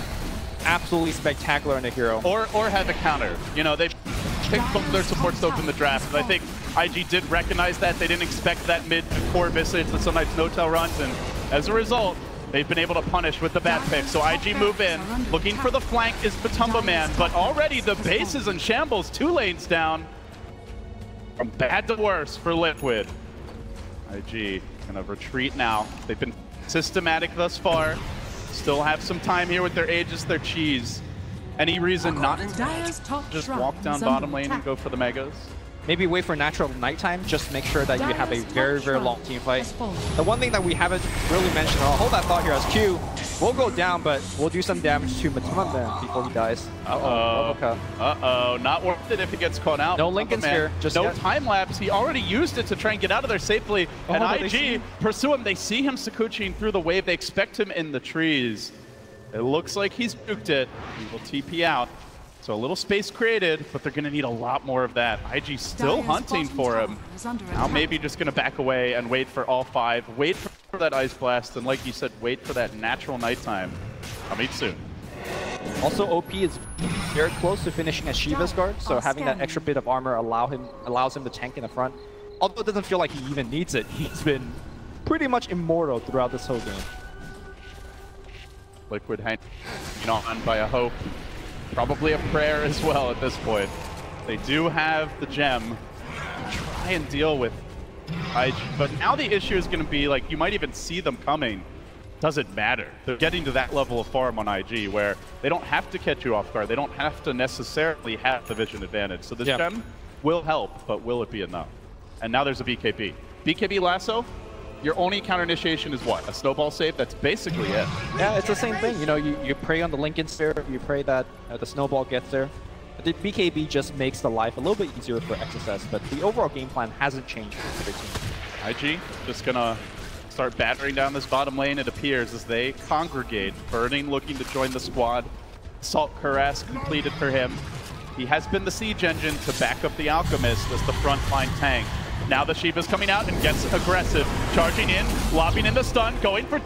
absolutely spectacular in the hero. Or have a counter. You know, they've picked both their supports to open the draft, and I think IG did recognize that. They didn't expect that mid core Visage that sometimes no-tail runs, and as a result, they've been able to punish with the bat pick. So IG move in, looking for the flank is Batumba Man, but already the base is in shambles, 2 lanes down. From bad to worse for Liquid. IG gonna retreat now. They've been systematic thus far. Still have some time here with their Aegis, their cheese. Any reason not to just walk down bottom lane and go for the megas? Maybe wait for natural nighttime, just make sure that you have a very, very long team fight. The one thing that we haven't really mentioned, I'll hold that thought here as Q. We'll go down, but we'll do some damage to Batumba before he dies. Not worth it if he gets caught out. No Lincoln's here. Just no time lapse. He already used it to try and get out of there safely. And IG pursue him. They see him Sakuchiing through the wave. They expect him in the trees. It looks like he's juked it. He will TP out. So a little space created, but they're going to need a lot more of that. IG still hunting for him. Now maybe just going to back away and wait for all 5. Wait for that Ice Blast, and like you said, wait for that natural nighttime. Coming soon. Also, OP is very close to finishing as Shiva's guard, so having that extra bit of armor allows him to tank in the front. Although it doesn't feel like he even needs it. He's been pretty much immortal throughout this whole game. Liquid hanging on by a hope. Probably a prayer as well at this point. They do have the gem to try and deal with IG, but now the issue is going to be, like, you might even see them coming. Doesn't matter. They're getting to that level of farm on IG where they don't have to catch you off guard. They don't have to necessarily have the vision advantage. So this gem will help, but will it be enough? And now there's a BKB. BKB lasso, your only counter initiation is what? A snowball save? That's basically it. Yeah, it's the same thing. You know, you pray on the Lincoln Sphere, you pray that the snowball gets there. The BKB just makes the life a little bit easier for XSS, but the overall game plan hasn't changed for their team. IG just gonna start battering down this bottom lane, it appears, as they congregate. Burning looking to join the squad. Salt Cuirass completed for him. He has been the siege engine to back up the Alchemist as the frontline tank. Now the Shiva's coming out and gets aggressive. Charging in, lobbing in the stun, going for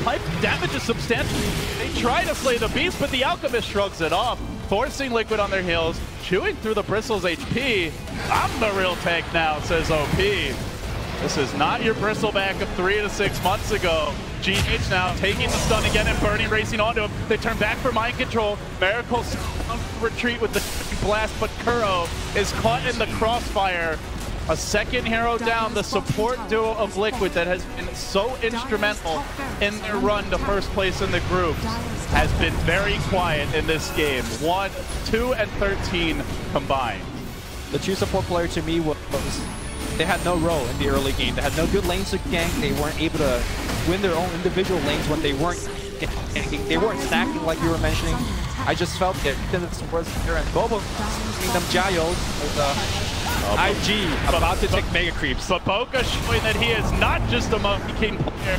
pipe. Damage is substantial. They try to slay the beast, but the Alchemist shrugs it off, forcing Liquid on their heels, chewing through the Bristle's HP. I'm the real tank now, says OP. This is not your Bristleback of 3 to 6 months ago. GH now taking the stun again and Burning racing onto him. They turn back for mind control. Miracle retreat with the blast, but Kuro is caught in the crossfire. A second hero down, the support duo of Liquid that has been so instrumental in their run to first place in the groups has been very quiet in this game. 1, 2, and 13 combined. The 2 support player to me was, they had no role in the early game. They had no good lanes to gank. They weren't able to win their own individual lanes when they weren't ganking. They weren't stacking like you were mentioning. I just felt that Dennis was here and Bobo giving them Jayo with IG about to take mega creeps. But Boca showing that he is not just a Monkey King player.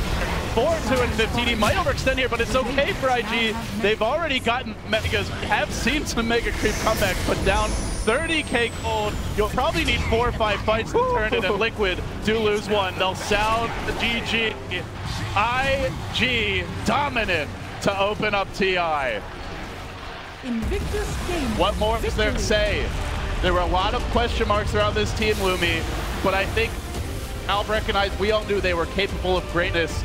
4, 2, and 15. He might overextend here, but it's okay for IG. They've already gotten megas. We have seen some mega creep comebacks, but down 30k gold. You'll probably need 4 or 5 fights to turn it, and Liquid do lose one. They'll sound the GG. IG dominant to open up TI. Invictus game. What more is there to say? There were a lot of question marks around this team, Lumi, but I think Alb recognized, we all knew they were capable of greatness.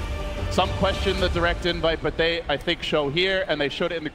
Some question the direct invite, but they, I think, show here, and they showed it in the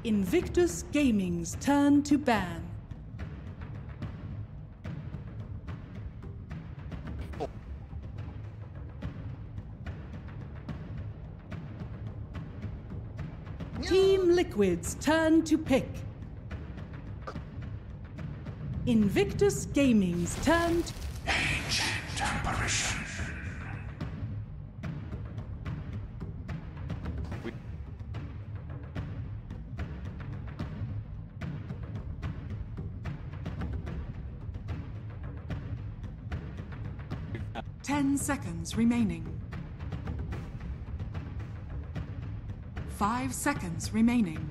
Invictus Gaming's turn to ban. Team Liquid's turn to pick. Invictus Gaming's turn to... Ancient apparition. Ten seconds remaining. 5 seconds remaining.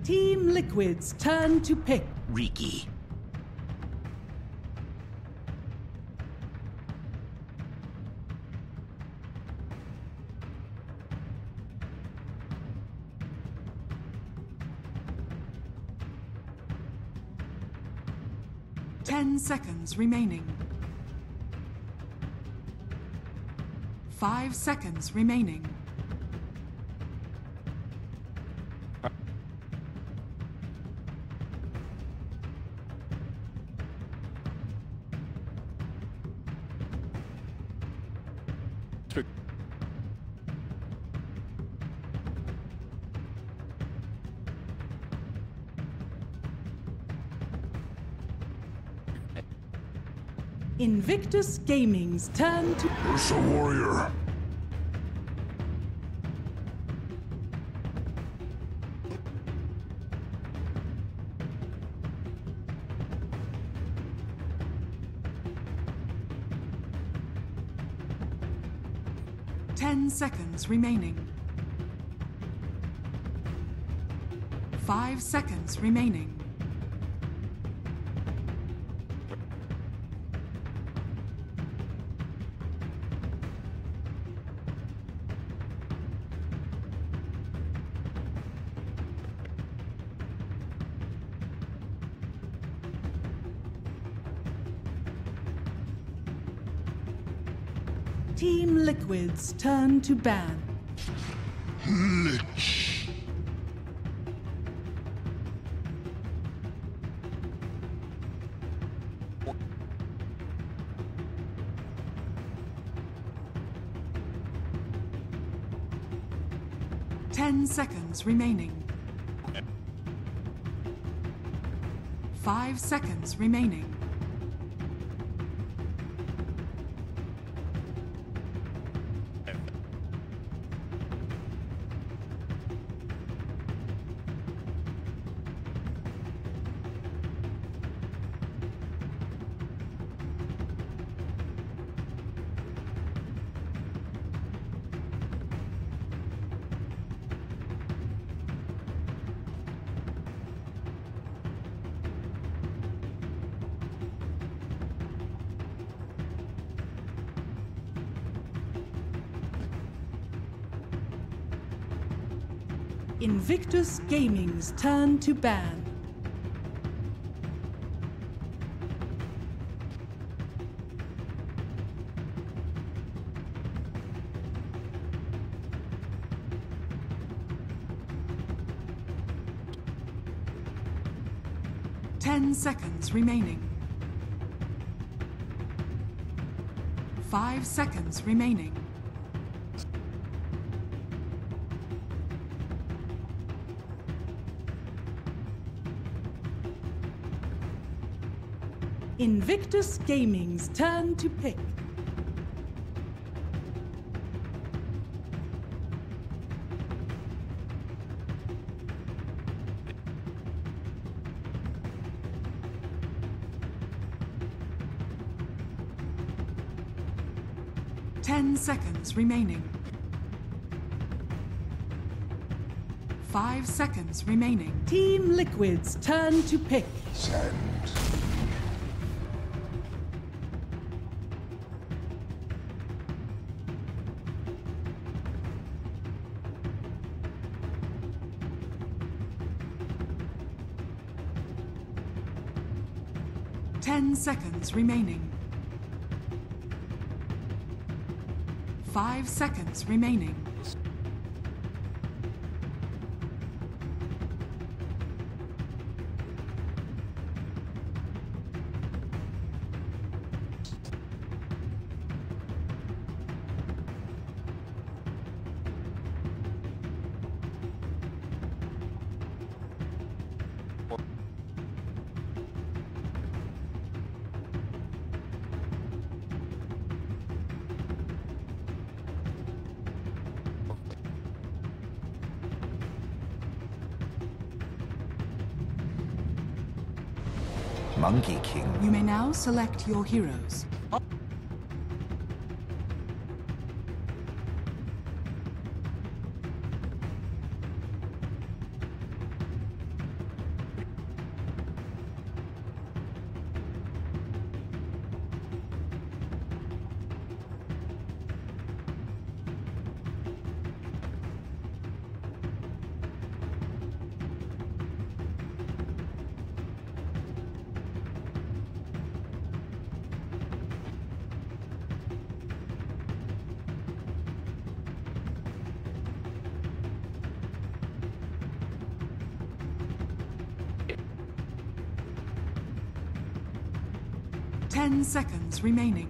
Team Liquid's turn to pick. Riki. Ten seconds remaining. 5 seconds remaining. Invictus Gaming's turn to... Ursa Warrior. Seconds remaining. 5 seconds remaining. Team Liquid's turn to ban. Lich. Ten seconds remaining. 5 seconds remaining. Invictus Gaming's turn to ban. Ten seconds remaining. 5 seconds remaining. Invictus Gaming's turn to pick. Ten seconds remaining. 5 seconds remaining. Team Liquid's turn to pick. Send. Ten seconds remaining. 5 seconds remaining. Monkey King. You may now select your heroes. Ten seconds remaining.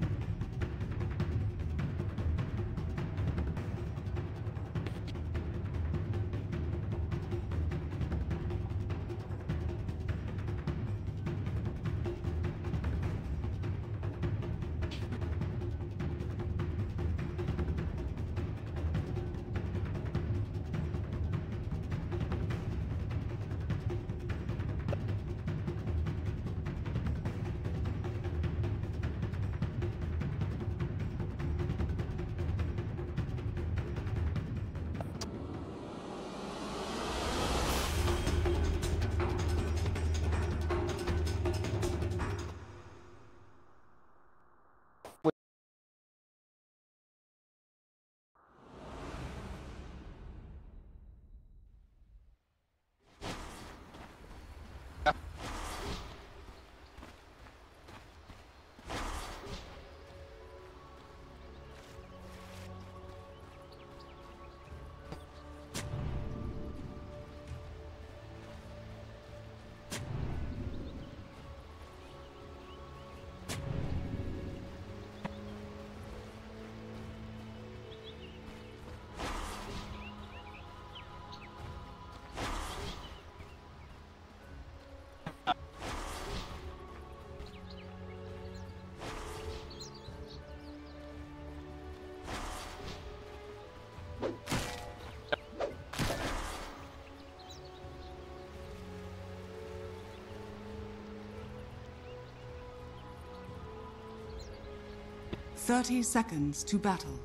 "30 seconds to battle.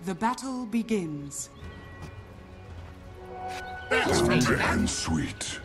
The battle begins. Limited and sweet.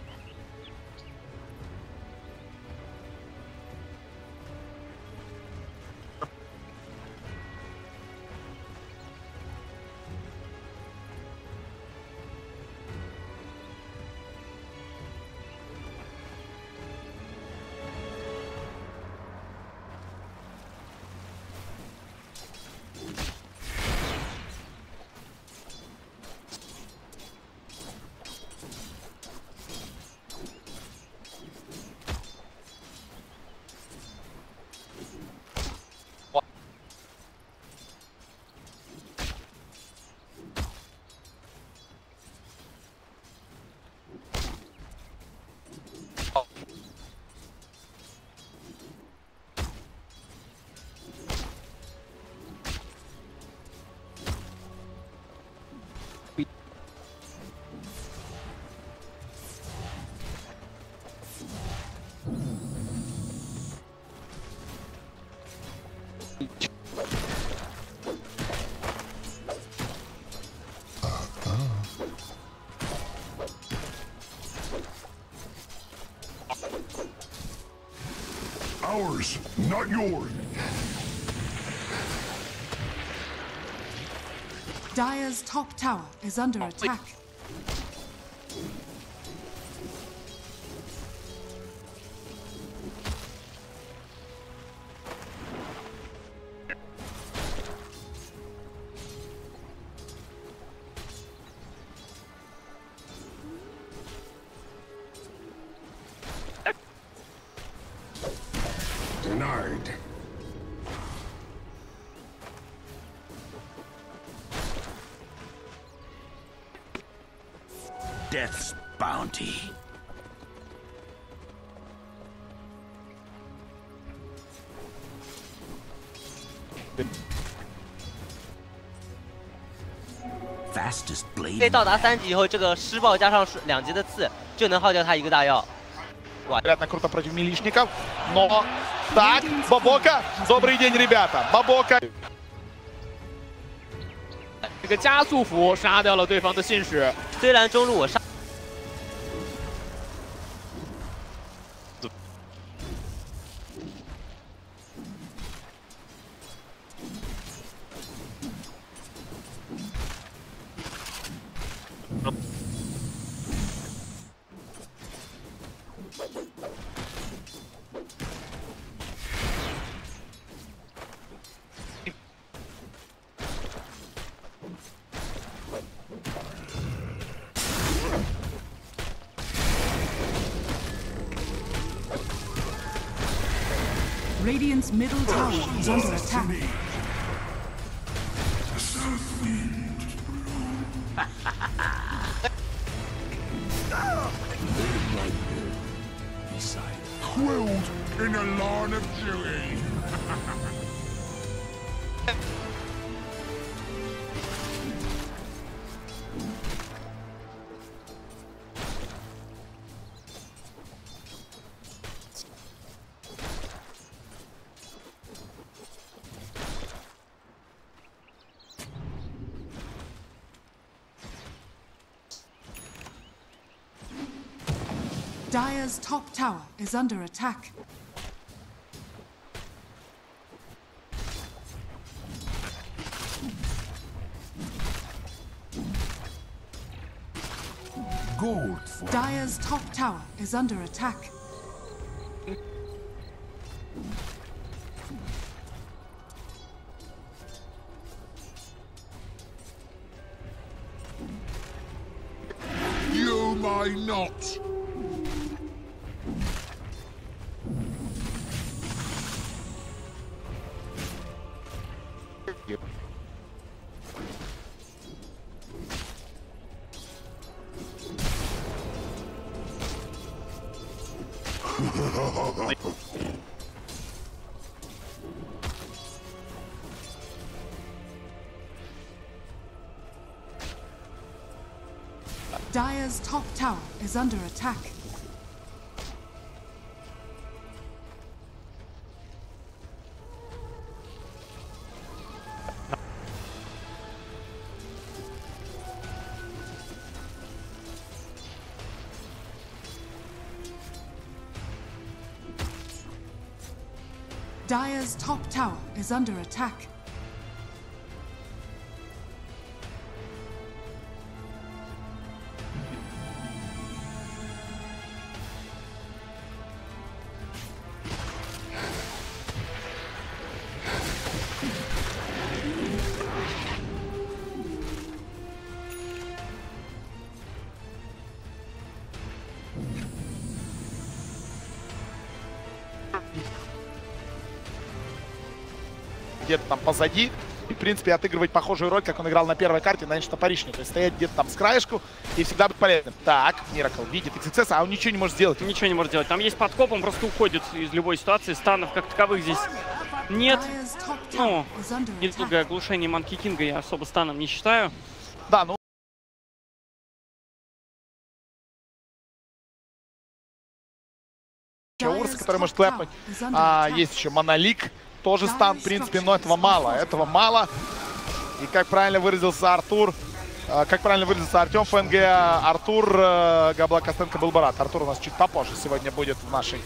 Ours, not yours. Dire's top tower is under attack. Denied. Death's bounty. Fastest 被 blade. 到达3级以后，这个施暴加上2级的刺，就能耗掉他一个大药。 Вероятно, круто против милишников, но... Так, Бабока, добрый день, ребята, Бабока. 这个加速符杀掉了对方的信使。虽然中路我杀。 Radiant's middle tower is under attack. Quilled in the line of duty. Dire's top tower is under attack. Gold for Dire's top tower is under attack. you may not. Dire's top tower is under attack. Dire's top tower is under attack. Где-то там позади. И, в принципе, отыгрывать похожую роль, как он играл на первой карте, на топоричную. То есть стоять где-то там с краешку и всегда быть полезным. Так, Миракл видит XXS, а он ничего не может сделать. Ничего не может делать. Там есть подкоп, он просто уходит из любой ситуации. Станов как таковых здесь нет. Ну, недолгое оглушение Манки Кинга я особо станом не считаю. Да, ну... Урса, который может клэпнуть. Есть еще Монолик. Тоже стан, в принципе, но этого мало. Этого мало. И как правильно выразился Артур, как правильно выразился Артем ФНГ, Артур Габла Костенко был бы рад. Артур у нас чуть попозже сегодня будет в нашей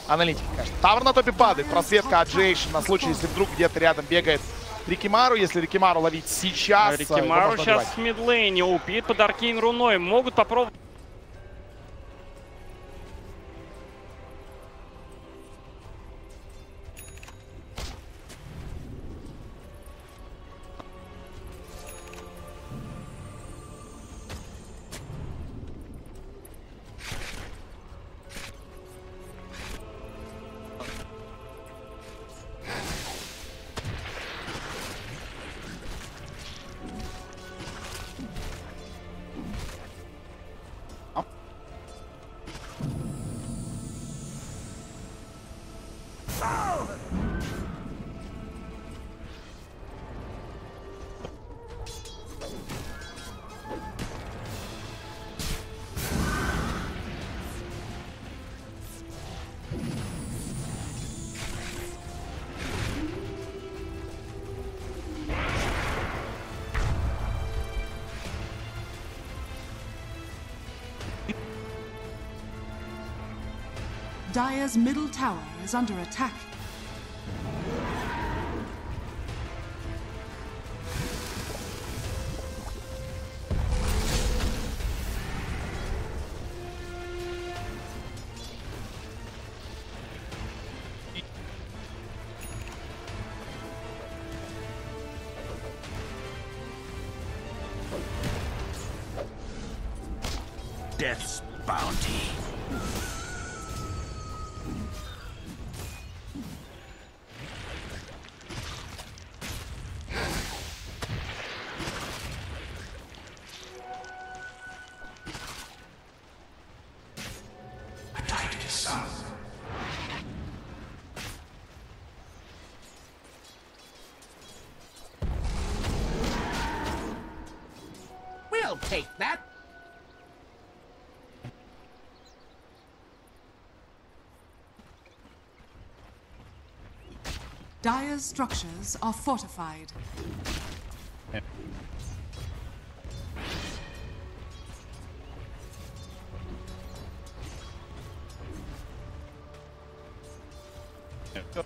аналитики, конечно. Тавр на топе падает. Просветка от Джейшн на случай, если вдруг где-то рядом бегает Рикимару. Если Рикимару ловить сейчас, Рикимару сейчас в мидлейне убит под Аркейн руной. Могут попробовать. Dire's middle tower is under attack. Death's bounty. We'll take that. Dire's structures are fortified. Yeah. Yeah.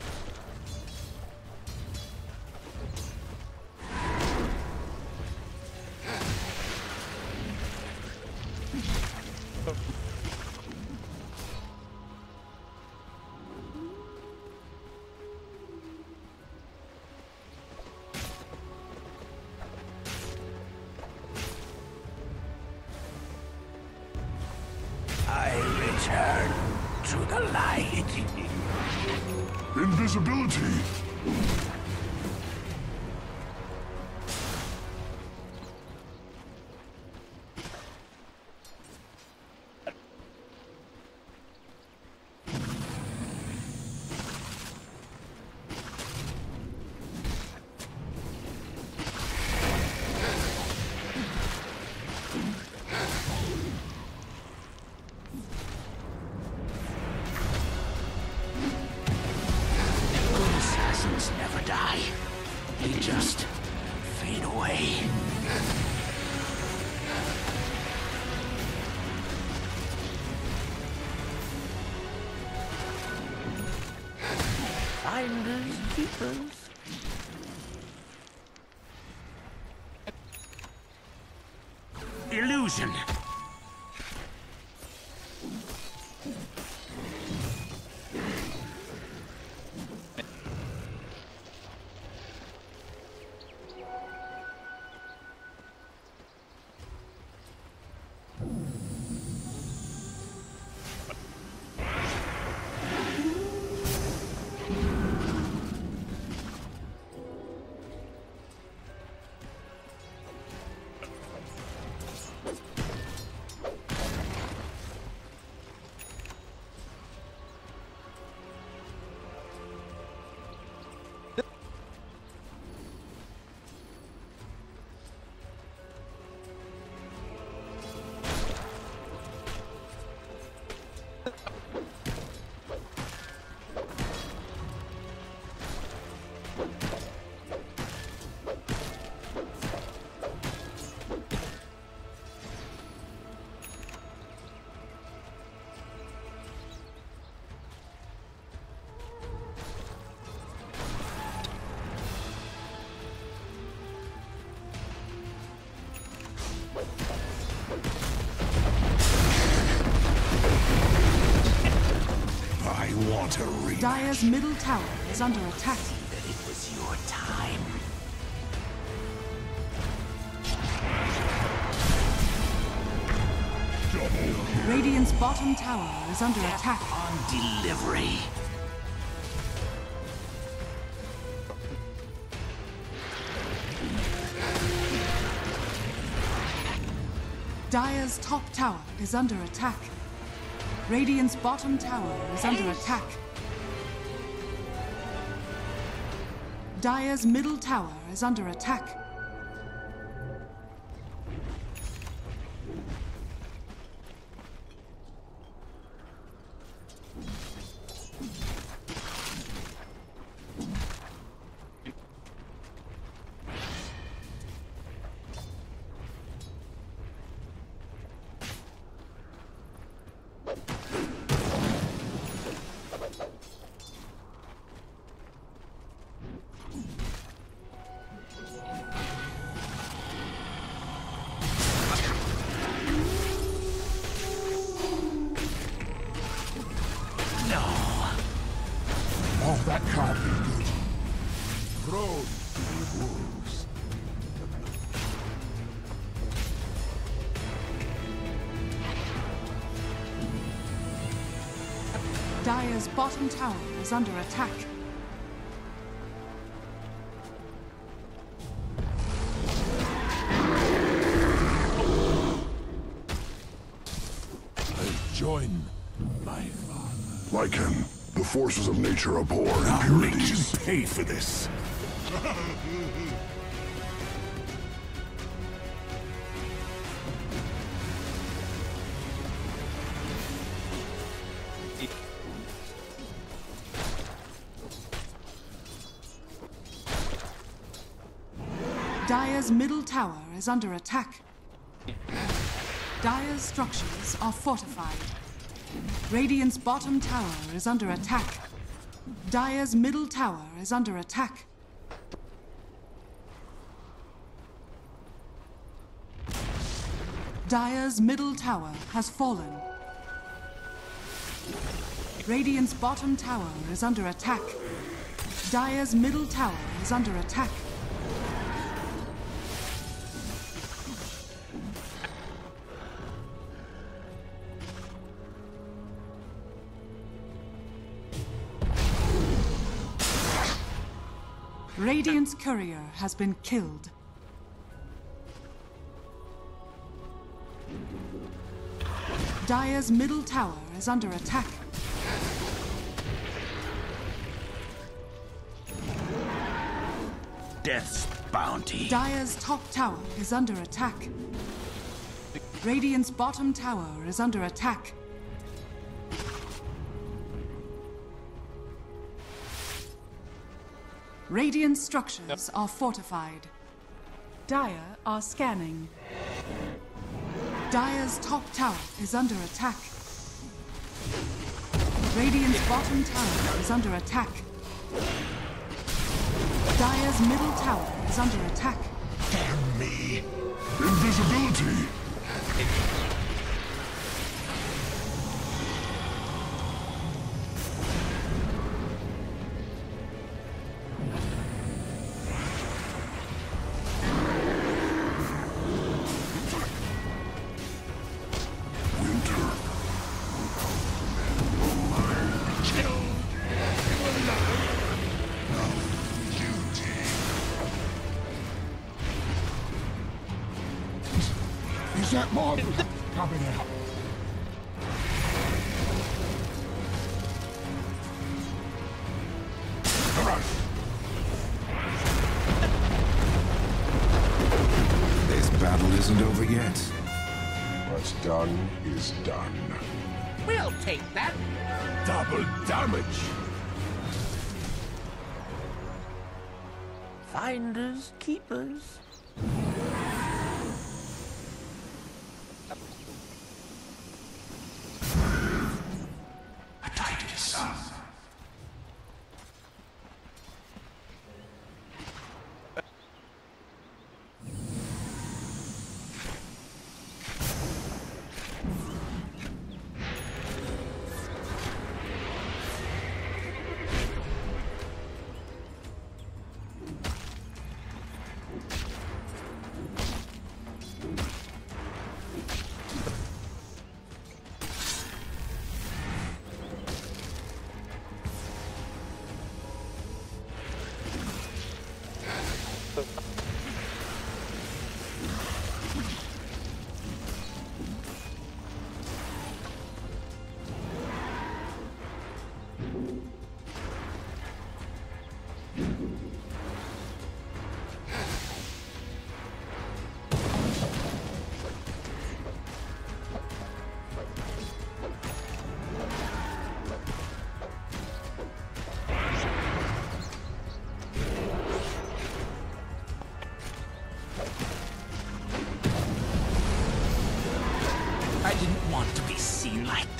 I return to the light. Invisibility. Never die. They just fade away. Finders keepers. Illusion. What a reach. Dire's middle tower is under attack. That it was your time. Radiant's bottom tower is under attack. On delivery. Dire's top tower is under attack. Radiant's bottom tower is under attack. Dire's middle tower is under attack. Oh, that can't be good. Thrown to the wolves. Dire's bottom tower is under attack. I join my father. Like him. The forces of nature abhor impurities. I'll pay for this. Dire's middle tower is under attack. Dire's structures are fortified. Radiant's bottom tower is under attack. Dire's middle tower is under attack. Dire's middle tower has fallen. Radiant's bottom tower is under attack. Dire's middle tower is under attack. Radiant's courier has been killed. Dire's middle tower is under attack. Death's bounty. Dire's top tower is under attack. Radiant's bottom tower is under attack. Radiant structures are fortified. Dire are scanning. Dire's top tower is under attack. Radiant's bottom tower is under attack. Dire's middle tower is under attack. Damn me. Invisibility. Is that Marvel coming out? This battle isn't over yet. What's done is done. We'll take that. Double damage. Finders, keepers.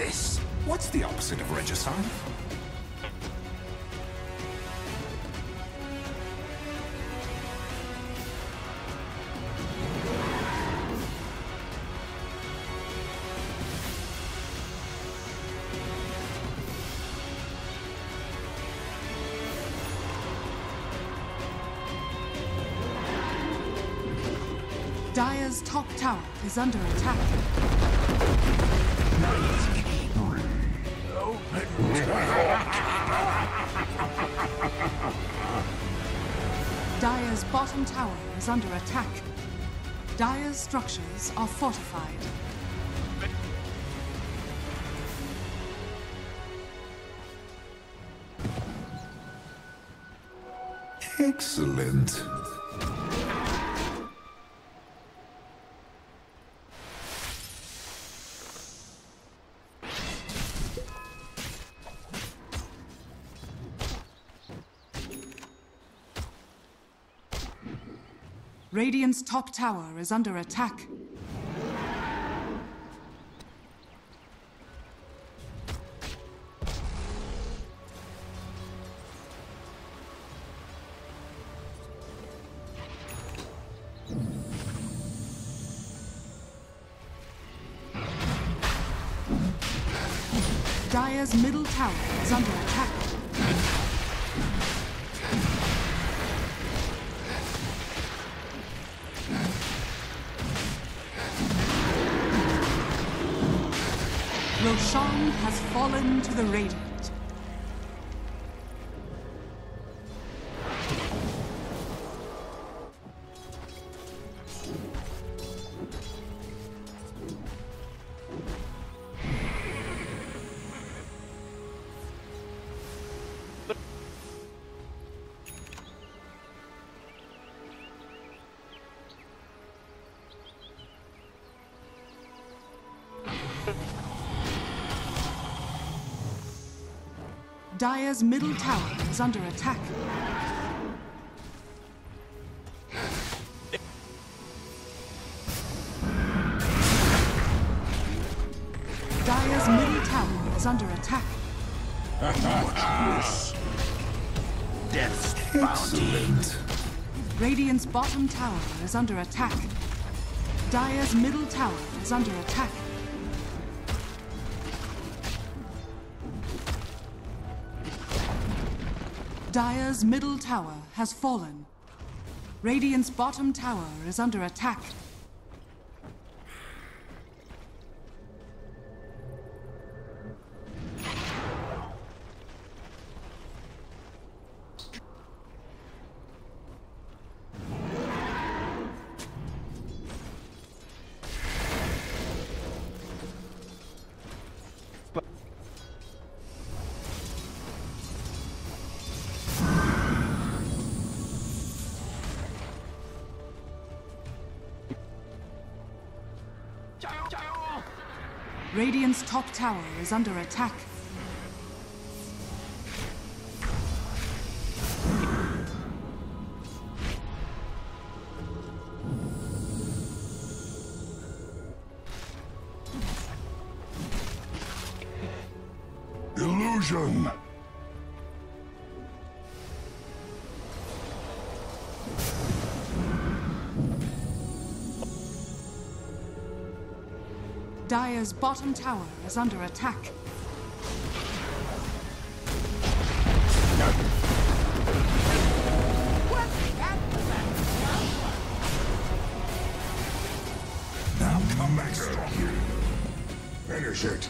this. What's the opposite of regicide? Dire's top tower is under attack. Dire's bottom tower is under attack. Dire's structures are fortified. Excellent. Radiant's top tower is under attack. Dire's middle tower is under attack. Roshan has fallen to the Radiant. Dire's middle tower is under attack. Dire's middle tower is under attack. Death's bounty. Radiant's bottom tower is under attack. Dire's middle tower is under attack. Dire's middle tower has fallen. Radiant's bottom tower is under attack. Radiant's top tower is under attack. Illusion! Dire's bottom tower is under attack. Now come back strong. Finish it.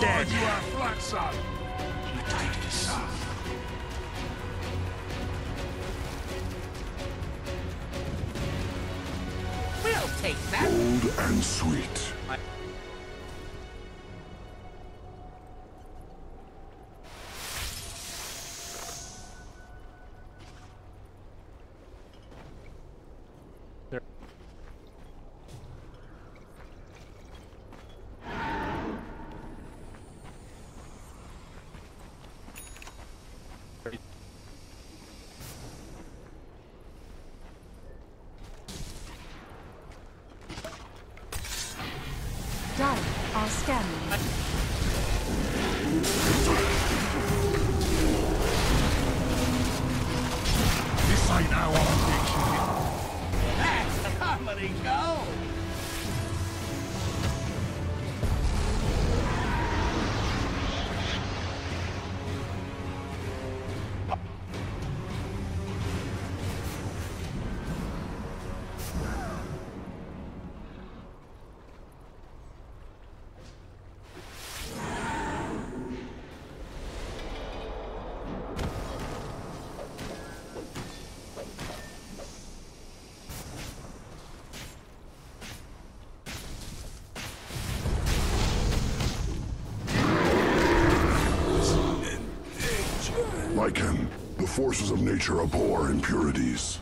Dead. You are flat, son. We'll take that. Bold and sweet. Dire are scanning. This ain't how I pictured it. That's comedy gold. Like him, the forces of nature abhor impurities.